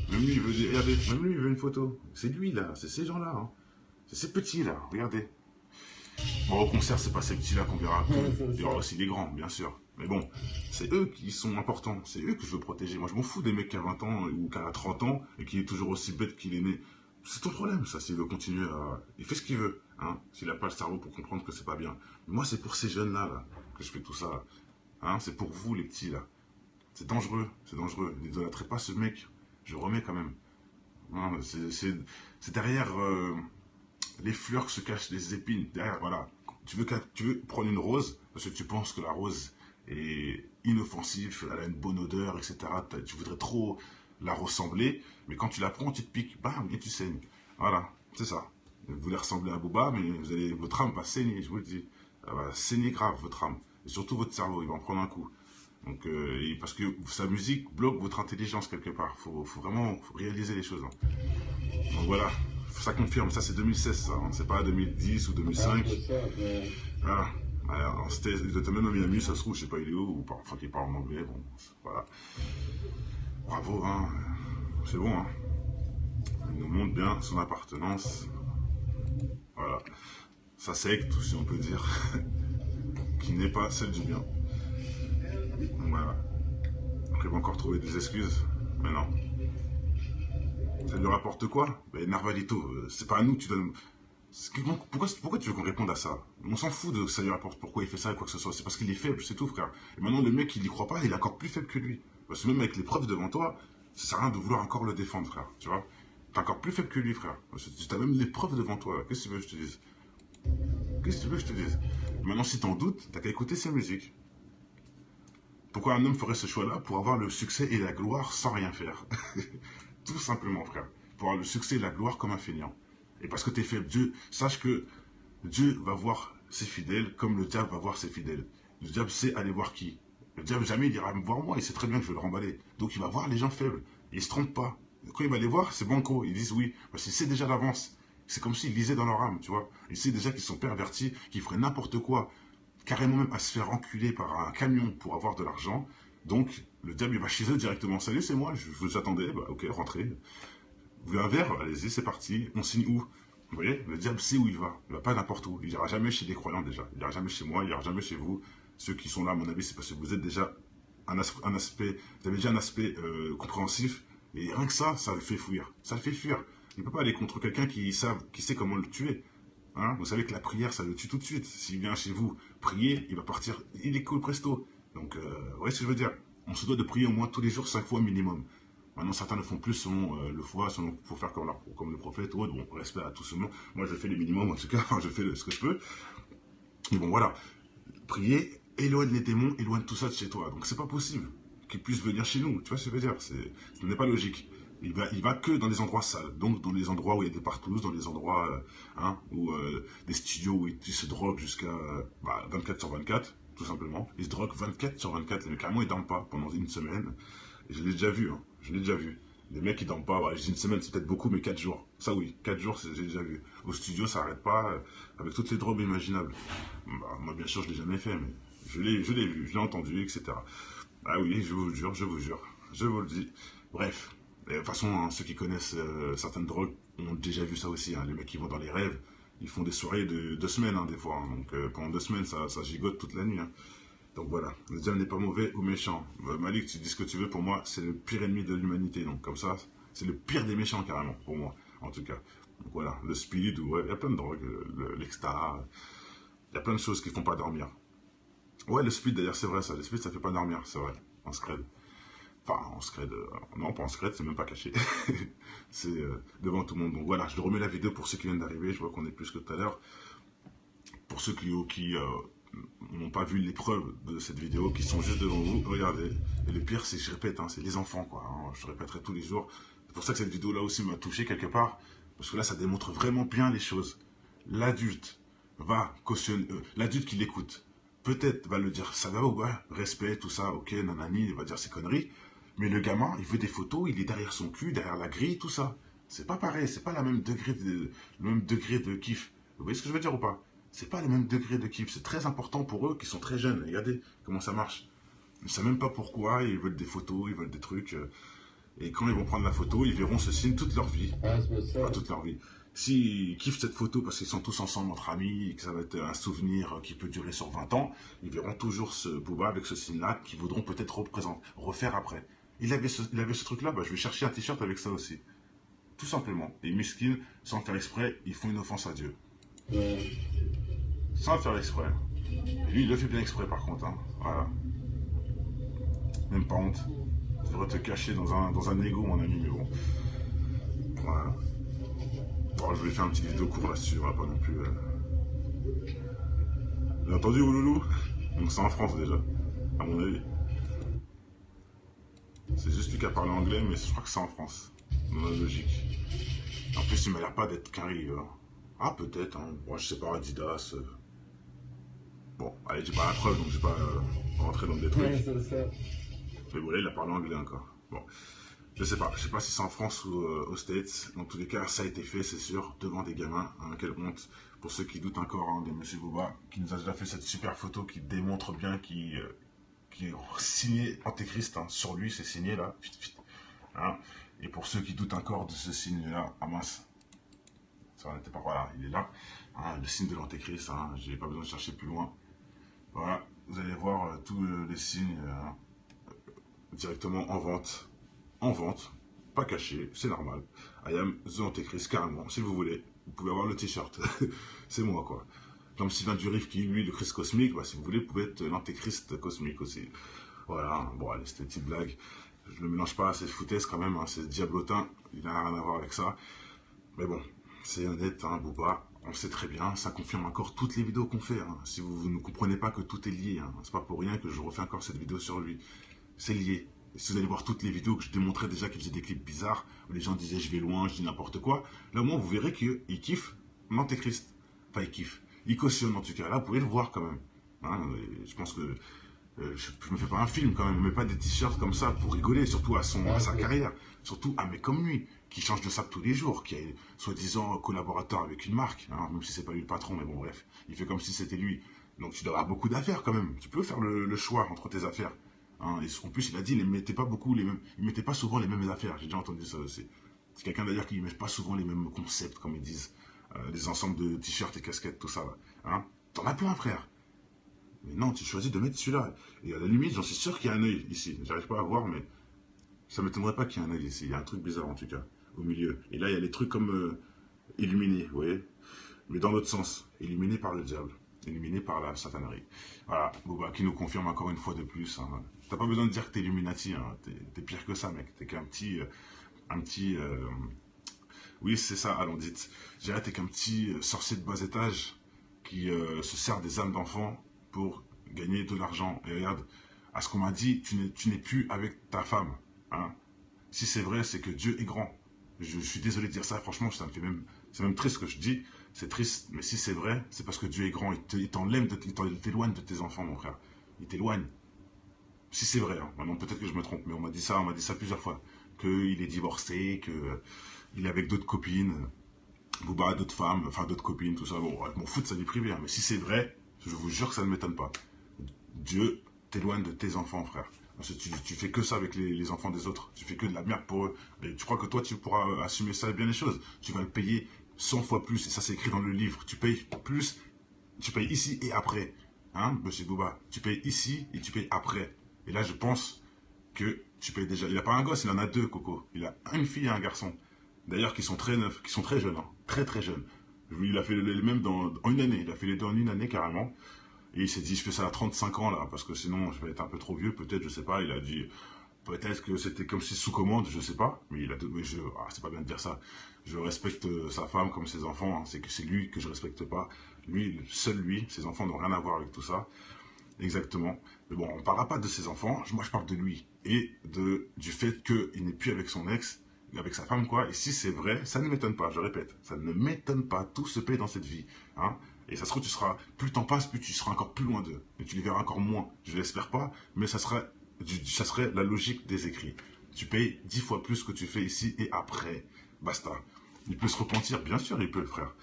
Même lui, il veut dire, regardez, même lui, il veut une photo. C'est lui, là, c'est ces gens-là. Hein. C'est ces petits-là, regardez. Bon, au concert, c'est pas ces petits-là qu'on verra. Il y aura aussi les grands, bien sûr. Mais bon, c'est eux qui sont importants. C'est eux que je veux protéger. Moi, je m'en fous des mecs qui a 20 ans ou qui a 30 ans et qui est toujours aussi bête qu'il est né. C'est ton problème, ça, s'il veut continuer à... Il fait ce qu'il veut, hein, s'il n'a pas le cerveau pour comprendre que c'est pas bien. Mais moi, c'est pour ces jeunes-là, là, que je fais tout ça. Hein, c'est pour vous, les petits, là. C'est dangereux, c'est dangereux. N'idolâtrez pas ce mec. Je remets quand même. Hein, c'est derrière... les fleurs que se cachent les épines. Derrière, voilà. Tu veux prendre une rose parce que tu penses que la rose est inoffensive, elle a une bonne odeur, etc. Tu voudrais trop la ressembler, mais quand tu la prends, tu te piques, bam, et tu saignes. Voilà, c'est ça. Vous voulez ressembler à Booba, mais votre âme va saigner, je vous le dis. Elle va saigner grave, votre âme. Et surtout votre cerveau, il va en prendre un coup. Donc, parce que sa musique bloque votre intelligence quelque part. Faut vraiment réaliser les choses. Hein. Donc voilà, ça confirme, ça c'est 2016, ça. Hein. C'est pas 2010 ou 2005. Voilà. Alors, il était même à Miami, ça se trouve, je sais pas il est où, enfin qu'il parle en anglais, bon, voilà. Bravo, hein. C'est bon, hein. Il nous montre bien son appartenance. Voilà. Sa secte, si on peut dire, qui n'est pas celle du bien. Donc voilà. Après, il va encore trouver des excuses, mais non. Ça lui rapporte quoi? Ben, Narvalito, c'est pas à nous que tu donnes. Pourquoi tu veux qu'on réponde à ça? On s'en fout de ça lui rapporte pourquoi il fait ça et quoi que ce soit. C'est parce qu'il est faible, c'est tout, frère. Et maintenant, le mec, il y croit pas, il est encore plus faible que lui. Parce que même avec les preuves devant toi, ça sert à rien de vouloir encore le défendre, frère. Tu vois? T'es encore plus faible que lui, frère. Tu as même les preuves devant toi. Qu'est-ce que tu veux que je te dise? Qu'est-ce que tu veux que je te dise? Maintenant, si t'en doutes, t'as qu'à écouter ses musiques. Pourquoi un homme ferait ce choix-là? Pour avoir le succès et la gloire sans rien faire. Tout simplement, frère. Pour avoir le succès et la gloire comme un feignant. Et parce que tu es faible, sache que Dieu va voir ses fidèles comme le diable va voir ses fidèles. Le diable sait aller voir qui? Le diable jamais il ira me voir moi, il sait très bien que je vais le remballer. Donc il va voir les gens faibles. Il ne se trompe pas. Quand il va les voir, c'est banco. Ils disent oui. Parce qu'il sait déjà d'avance. C'est comme s'il lisait dans leur âme, tu vois. Il sait déjà qu'ils sont pervertis, qu'ils feraient n'importe quoi. Carrément même à se faire enculer par un camion pour avoir de l'argent. Donc le diable il va chez eux directement. Salut, c'est moi, je vous attendais. Bah, ok, rentrez. Vous voulez un verre? Allez-y, c'est parti. On signe où? Vous voyez, le diable sait où il va. Il ne va pas n'importe où. Il n'ira jamais chez des croyants déjà. Il n'ira jamais chez moi, il n'ira jamais chez vous. Ceux qui sont là, à mon avis, c'est parce que vous êtes déjà un aspect, vous avez déjà un aspect compréhensif. Et rien que ça le fait fuir. Ça le fait fuir. Il ne peut pas aller contre quelqu'un qui sait comment le tuer. Hein, vous savez que la prière, ça le tue tout de suite. S'il vient chez vous prier, il va partir, il est cool presto. Donc, vous voyez ce que je veux dire? On se doit de prier au moins tous les jours, 5 fois minimum. Maintenant, certains le font plus selon le foi, selon faut faire comme le prophète ou autre. Bon, respect à tout ce monde. Moi, je fais les minimums, en tout cas, je fais ce que je peux. Mais bon, voilà. Prier, éloigne les démons, éloigne tout ça de chez toi. Donc, c'est pas possible qu'ils puissent venir chez nous. Tu vois ce que je veux dire? Ce n'est pas logique. Il va que dans les endroits sales. Donc, dans les endroits où il y a des partous, dans les endroits où des studios où ils se droguent jusqu'à 24 sur 24, tout simplement. Ils se droguent 24 sur 24. Mais carrément, ils ne dorment pas pendant une semaine. Et je l'ai déjà vu, hein. Je l'ai déjà vu. Les mecs, ils dorment pas. Bah, une semaine, c'est peut-être beaucoup, mais 4 jours. Ça, oui, 4 jours, j'ai déjà vu. Au studio, ça n'arrête pas, avec toutes les drogues imaginables. Bah, moi, bien sûr, je ne l'ai jamais fait, mais je l'ai vu, je l'ai entendu, etc. Ah oui, je vous jure, je vous le dis. Bref. Et de toute façon, hein, ceux qui connaissent certaines drogues ont déjà vu ça aussi. Hein. Les mecs qui vont dans les rêves, ils font des soirées de 2 semaines, hein, des fois. Hein. Donc, pendant 2 semaines, ça gigote toute la nuit. Hein. Donc voilà, le diable n'est pas mauvais ou méchant. Malik, tu dis ce que tu veux, pour moi, c'est le pire ennemi de l'humanité. Donc comme ça, c'est le pire des méchants carrément, pour moi, en tout cas. Donc voilà, le speed, ouais, il y a plein de drogues, l'extra, il y a plein de choses qui ne font pas dormir. Ouais, le speed d'ailleurs, c'est vrai ça, le speed ça fait pas dormir, c'est vrai, en scred. Enfin, en scred, non pas en scred, c'est même pas caché. C'est devant tout le monde. Donc voilà, je remets la vidéo pour ceux qui viennent d'arriver, je vois qu'on est plus que tout à l'heure. Pour ceux qui n'ont pas vu les preuves de cette vidéo, qui sont juste devant vous, regardez. Et le pire, c'est, je répète, hein, c'est les enfants, quoi. Hein, je répéterai tous les jours. C'est pour ça que cette vidéo-là aussi m'a touché quelque part, parce que là, ça démontre vraiment bien les choses. L'adulte va cautionner, l'adulte qui l'écoute, peut-être va le dire, ça va, ouais, respect, tout ça, ok, nanani, il va dire ses conneries, mais le gamin, il veut des photos, il est derrière son cul, derrière la grille, tout ça. C'est pas pareil, c'est pas le même degré de kiff. Vous voyez ce que je veux dire ou pas? C'est pas le même degré de kiff. C'est très important pour eux qui sont très jeunes. Regardez comment ça marche. Ils ne savent même pas pourquoi. Ils veulent des photos, ils veulent des trucs. Et quand ils vont prendre la photo, ils verront ce signe toute leur vie. Enfin, toute leur vie. S'ils kiffent cette photo parce qu'ils sont tous ensemble entre amis et que ça va être un souvenir qui peut durer sur 20 ans, ils verront toujours ce Booba avec ce signe-là qu'ils voudront peut-être refaire après. Il avait ce truc-là, bah, je vais chercher un t-shirt avec ça aussi. Tout simplement. Les muscles, sans faire exprès, ils font une offense à Dieu. Sans le faire exprès. Et lui, il le fait bien exprès par contre. Hein. Voilà. Même pas honte. Tu devrais te cacher dans un égo, mon ami, mais bon. Voilà. Bon, je vais faire une petite vidéo courte là-dessus, pas non plus. Bien entendu, Ouloulou? Donc c'est en France déjà, à mon avis. C'est juste lui qui a parlé anglais, mais je crois que c'est en France. Dans la logique. En plus, il m'a l'air pas d'être carré. Ah, peut-être, hein. Moi, je sais pas, Adidas. Bon, allez, j'ai pas la preuve, donc je vais pas rentrer dans des Ouais, trucs. c'est ça. Mais voilà, il a parlé anglais encore. Bon, je sais pas. Je sais pas si c'est en France ou aux States. Dans tous les cas, ça a été fait, c'est sûr, devant des gamins. Hein, quelle honte. Pour ceux qui doutent encore hein, de Monsieur Booba, qui nous a déjà fait cette super photo qui démontre bien qui est signé Antéchrist. Hein. Sur lui, c'est signé là. Hein. Et pour ceux qui doutent encore de ce signe-là, ah mince, ça n'était pas. Voilà, il est là. Hein, le signe de l'Antéchrist. Hein, j'ai pas besoin de chercher plus loin. Voilà, vous allez voir tous les signes directement en vente, pas caché, c'est normal. I am the Antéchrist, carrément, si vous voulez. Vous pouvez avoir le t-shirt. C'est moi, quoi. Comme Sylvain Durif qui, lui, le Christ cosmique, bah, si vous voulez, vous pouvez être l'Antéchrist cosmique aussi. Voilà, bon, allez, c'était une petite blague. Je ne mélange pas, c'est foutaise quand même, hein, c'est diablotin, il n'a rien à voir avec ça. Mais bon, c'est honnête, hein, Booba, on sait très bien, ça confirme encore toutes les vidéos qu'on fait. Hein. Si vous ne comprenez pas que tout est lié, hein, c'est pas pour rien que je refais encore cette vidéo sur lui. C'est lié. Et si vous allez voir toutes les vidéos que je démontrais déjà qu'il faisait des clips bizarres, où les gens disaient je vais loin, je dis n'importe quoi, là au moins vous verrez qu'il kiffe l'Antéchrist. Enfin, il kiffe. Il cautionne en tout cas. Là, vous pouvez le voir quand même. Hein, je pense que je me fais pas un film quand même, je me mets pas des t-shirts comme ça pour rigoler, surtout à Ouais, sa carrière, surtout à mec comme lui, qui change de sac tous les jours, qui est soi-disant collaborateur avec une marque, hein, même si c'est pas lui le patron, mais bon bref, il fait comme si c'était lui. Donc tu dois avoir beaucoup d'affaires quand même, tu peux faire le choix entre tes affaires. Hein, et en plus il a dit, il ne mettait pas beaucoup les mêmes, il mettait pas souvent les mêmes affaires, j'ai déjà entendu ça aussi. C'est quelqu'un d'ailleurs qui ne met pas souvent les mêmes concepts, comme ils disent, les ensembles de t-shirts et casquettes, tout ça là. Hein. T'en as plein frère. Mais non, tu choisis de mettre celui-là. Et à la limite, j'en suis sûr qu'il y a un œil ici. J'arrive pas à voir, mais ça m'étonnerait pas qu'il y ait un œil ici. Il y a un truc bizarre en tout cas, au milieu. Et là, il y a les trucs comme illuminés, vous voyez. Mais dans l'autre sens, illuminés par le diable. Illuminés par la satanerie. Voilà, Boba, qui nous confirme encore une fois de plus. Hein. T'as pas besoin de dire que t'es Illuminati, hein. T'es pire que ça, mec. T'es qu'un petit. Un petit. Oui, c'est ça, allons dites. J'ai t'es qu'un petit sorcier de bas étage qui se sert des âmes d'enfants pour gagner de l'argent. Et regarde, à ce qu'on m'a dit, tu n'es plus avec ta femme. Hein. Si c'est vrai, c'est que Dieu est grand. Je suis désolé de dire ça, franchement, ça me fait même, c'est même triste ce que je dis. C'est triste, mais si c'est vrai, c'est parce que Dieu est grand. Il t'éloigne de tes enfants, mon frère. Il t'éloigne. Si c'est vrai, hein. Maintenant peut-être que je me trompe, mais on m'a dit ça plusieurs fois. Qu'il est divorcé, qu'il est avec d'autres copines. Booba, d'autres femmes, enfin d'autres copines, tout ça. Bon, je m'en fous de sa vie privée, hein. Mais si c'est vrai, je vous jure que ça ne m'étonne pas. Dieu t'éloigne de tes enfants, frère. Parce que tu fais que ça avec les enfants des autres. Tu fais que de la merde pour eux. Et tu crois que toi, tu pourras assumer ça et bien les choses. Tu vas le payer 100 fois plus. Et ça, c'est écrit dans le livre. Tu payes plus, tu payes ici et après. Hein, monsieur Booba? Tu payes ici et tu payes après. Et là, je pense que tu payes déjà. Il n'a pas un gosse, il en a deux, Coco. Il a une fille et un garçon. D'ailleurs, qui sont très neufs, qui sont très jeunes. Hein. Très, très jeunes. Il a fait les mêmes en une année. Il a fait les deux en une année, carrément. Et il s'est dit, je fais ça à 35 ans, là, parce que sinon, je vais être un peu trop vieux, peut-être, je sais pas. Il a dit, peut-être que c'était comme si sous commande, je sais pas. Mais il a mais c'est pas bien de dire ça. Je respecte sa femme comme ses enfants. Hein. C'est que c'est lui que je respecte pas. Lui, seul lui, ses enfants n'ont rien à voir avec tout ça. Exactement. Mais bon, on ne parlera pas de ses enfants. Moi, je parle de lui. Et du fait qu'il n'est plus avec son ex, avec sa femme, quoi. Et si c'est vrai, ça ne m'étonne pas, je répète. Ça ne m'étonne pas. Tout se paie dans cette vie. Hein. Et ça se trouve, plus t'en passes, plus tu seras encore plus loin d'eux. Et tu les verras encore moins. Je l'espère pas, mais ça serait la logique des écrits. Tu payes 10 fois plus que tu fais ici et après. Basta. Il peut se repentir, bien sûr, il peut, le frère.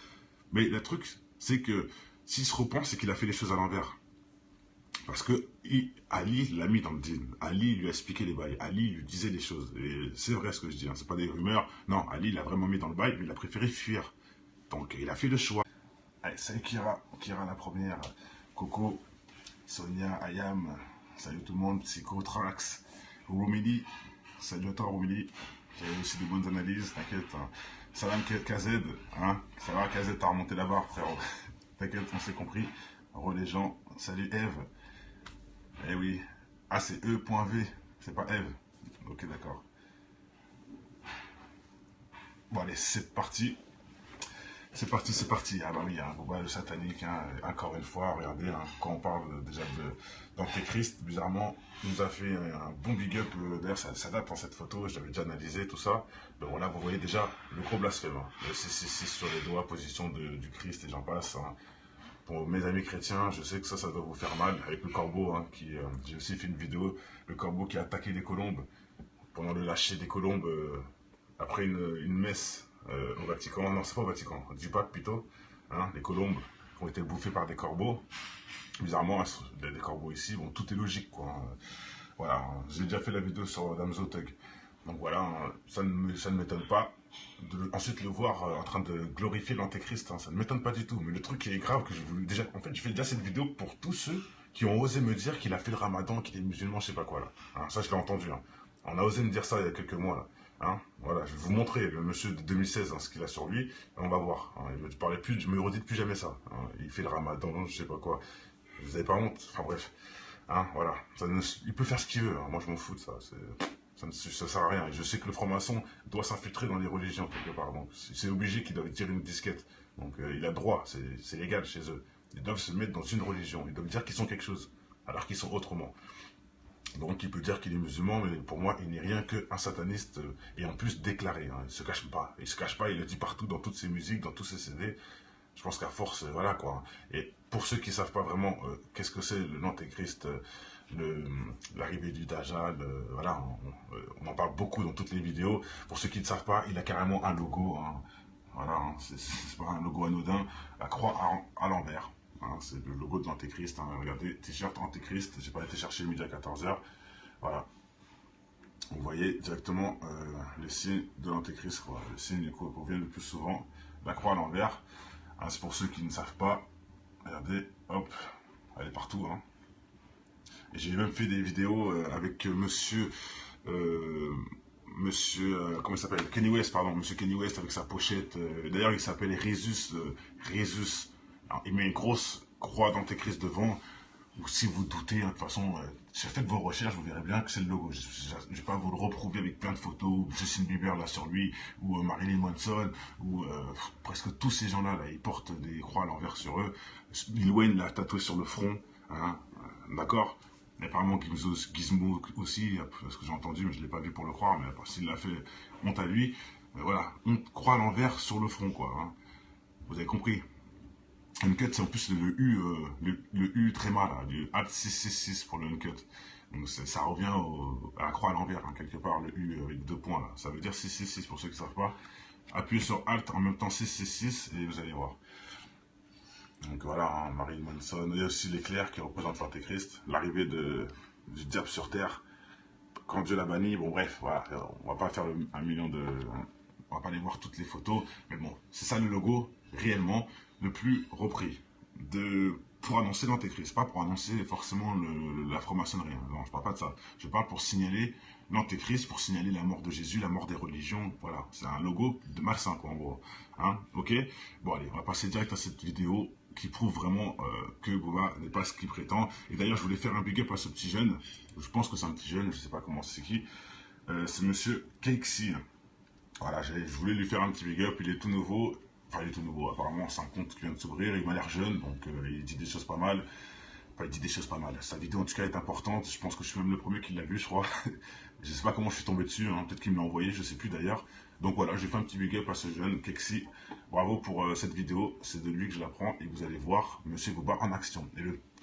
Mais le truc, c'est que s'il se repent, c'est qu'il a fait les choses à l'envers. Parce que Ali l'a mis dans le deal. Ali lui a expliqué les bails. Ali lui disait les choses. Et c'est vrai ce que je dis. Hein. C'est pas des rumeurs. Non, Ali l'a vraiment mis dans le bail, mais il a préféré fuir. Donc il a fait le choix. Allez, salut Kira. Kira la première. Coco, Sonia, Ayam. Salut tout le monde. Psycho, Trax. Rumili. Salut à toi Rumili. J'ai aussi de bonnes analyses. T'inquiète. Hein. Salam KZ. Hein. Ça va KZ, t'as remonté la barre frérot. T'inquiète, on s'est compris. Re les gens. Salut Eve. Eh oui. Ah, c'est E.V. C'est pas Eve. Ok, d'accord. Bon, allez, c'est parti. C'est parti, c'est parti. Ah bah oui, hein, Bouba le satanique, hein, encore une fois, regardez, hein, quand on parle déjà d'Antéchrist, bizarrement, il nous a fait un bon big up. D'ailleurs, ça date en cette photo, je l'avais déjà analysé, tout ça. Donc voilà, vous voyez déjà le gros blasphème. Hein. Le 666 sur les doigts, position du Christ et j'en passe. Hein. Pour mes amis chrétiens, je sais que ça doit vous faire mal. Avec le corbeau, hein, j'ai aussi fait une vidéo, le corbeau qui a attaqué des colombes pendant le lâcher des colombes après une messe au Vatican. Non, c'est pas au Vatican, du pape plutôt. Hein, les colombes ont été bouffées par des corbeaux. Bizarrement, des corbeaux ici, bon, tout est logique, quoi. Hein. Voilà, hein. J'ai déjà fait la vidéo sur Damso Thug. Donc voilà, hein, ça ne m'étonne pas. Ensuite, le voir en train de glorifier l'antéchrist, hein, ça ne m'étonne pas du tout. Mais le truc qui est grave, que je voulais déjà. En fait, je fais déjà cette vidéo pour tous ceux qui ont osé me dire qu'il a fait le ramadan, qu'il est musulman, je sais pas quoi là. Hein, ça, je l'ai entendu. Hein. On a osé me dire ça il y a quelques mois là. Hein, voilà, je vais vous montrer le monsieur de 2016, hein, ce qu'il a sur lui, et on va voir. Hein, il me parlait plus, je me redis plus jamais ça. Hein, il fait le ramadan, je sais pas quoi. Vous avez pas honte. Enfin bref. Hein, voilà. Il peut faire ce qu'il veut. Hein. Moi, je m'en fous de ça. Ça sert à rien. Et je sais que le franc-maçon doit s'infiltrer dans les religions quelque part. Donc, c'est obligé qu'ils doivent tirer une disquette. Donc, il a droit. C'est légal chez eux. Ils doivent se mettre dans une religion. Ils doivent dire qu'ils sont quelque chose, alors qu'ils sont autrement. Donc il peut dire qu'il est musulman, mais pour moi, il n'est rien qu'un sataniste, et en plus déclaré. Hein. Il ne se cache pas. Il se cache pas, il le dit partout, dans toutes ses musiques, dans tous ses CD. Je pense qu'à force, voilà quoi. Et pour ceux qui ne savent pas vraiment qu'est-ce que c'est l'antéchrist, l'arrivée du Dajjal, voilà, on en parle beaucoup dans toutes les vidéos. Pour ceux qui ne savent pas, il a carrément un logo. Hein. Voilà, hein, c'est pas un logo anodin. La croix à l'envers. Hein, c'est le logo de l'antéchrist. Hein. Regardez, t-shirt antéchrist. J'ai pas été chercher le midi à 14h. Voilà. Vous voyez directement le signe de l'antéchrist. Le signe qu'on revient le plus souvent. La croix à l'envers. Hein, c'est pour ceux qui ne savent pas. Regardez, hop, elle est partout. Hein. Et j'ai même fait des vidéos avec comment il s'appelle, Kanye West, pardon, monsieur Kanye West avec sa pochette. D'ailleurs, il s'appelle Résus. Résus. Alors, il met une grosse croix d'antéchrist devant. Ou si vous doutez, hein, de toute façon, faites vos recherches, vous verrez bien que c'est le logo. Je ne vais pas vous le reprouver avec plein de photos, Justin Bieber là sur lui, ou Marilyn Manson, ou presque tous ces gens-là, là, ils portent des croix à l'envers sur eux. Lil Wayne l'a tatoué sur le front, hein, d'accord. Et apparemment Gizmo aussi, ce que j'ai entendu, mais je ne l'ai pas vu pour le croire, mais s'il l'a fait, honte à lui. Mais voilà, on croix à l'envers sur le front, quoi. Hein. Vous avez compris. Uncut, c'est en plus le U, le U très mal, là, du Alt 666 pour le Uncut. Donc ça revient à la croix à l'envers, hein, quelque part, le U avec 2 points là. Ça veut dire 666 pour ceux qui ne savent pas. Appuyez sur Alt en même temps 666 et vous allez voir. Donc voilà, hein, Marilyn Manson. Il y a aussi l'éclair qui représente l'Antéchrist, l'arrivée du diable sur terre. Quand Dieu l'a banni, bon bref, voilà, on va pas faire un million de... On va pas aller voir toutes les photos, mais bon, c'est ça le logo, réellement, le plus repris. Pour annoncer l'antéchrist, pas pour annoncer forcément la franc-maçonnerie. Hein. Non, je parle pas de ça. Je parle pour signaler l'antéchrist, pour signaler la mort de Jésus, la mort des religions. Voilà, c'est un logo de malsain, quoi, en gros. Hein, ok. Bon, allez, on va passer direct à cette vidéo qui prouve vraiment que Bouba n'est pas ce qu'il prétend. Et d'ailleurs, je voulais faire un big up à ce petit jeune. Je pense que c'est un petit jeune, je sais pas comment c'est qui. C'est monsieur Kexi. Voilà, je voulais lui faire un petit big up. Il est tout nouveau. Enfin, il est tout nouveau. Apparemment, c'est un compte qui vient de s'ouvrir. Il m'a l'air jeune, donc il dit des choses pas mal. Enfin, il dit des choses pas mal. Sa vidéo, en tout cas, est importante. Je pense que je suis même le premier qui l'a vu, je crois. Je sais pas comment je suis tombé dessus. Hein. Peut-être qu'il me l'a envoyé, je sais plus d'ailleurs. Donc voilà, j'ai fait un petit big up à ce jeune Kexi. Bravo pour cette vidéo. C'est de lui que je la prends et vous allez voir Monsieur Bouba en action. Et le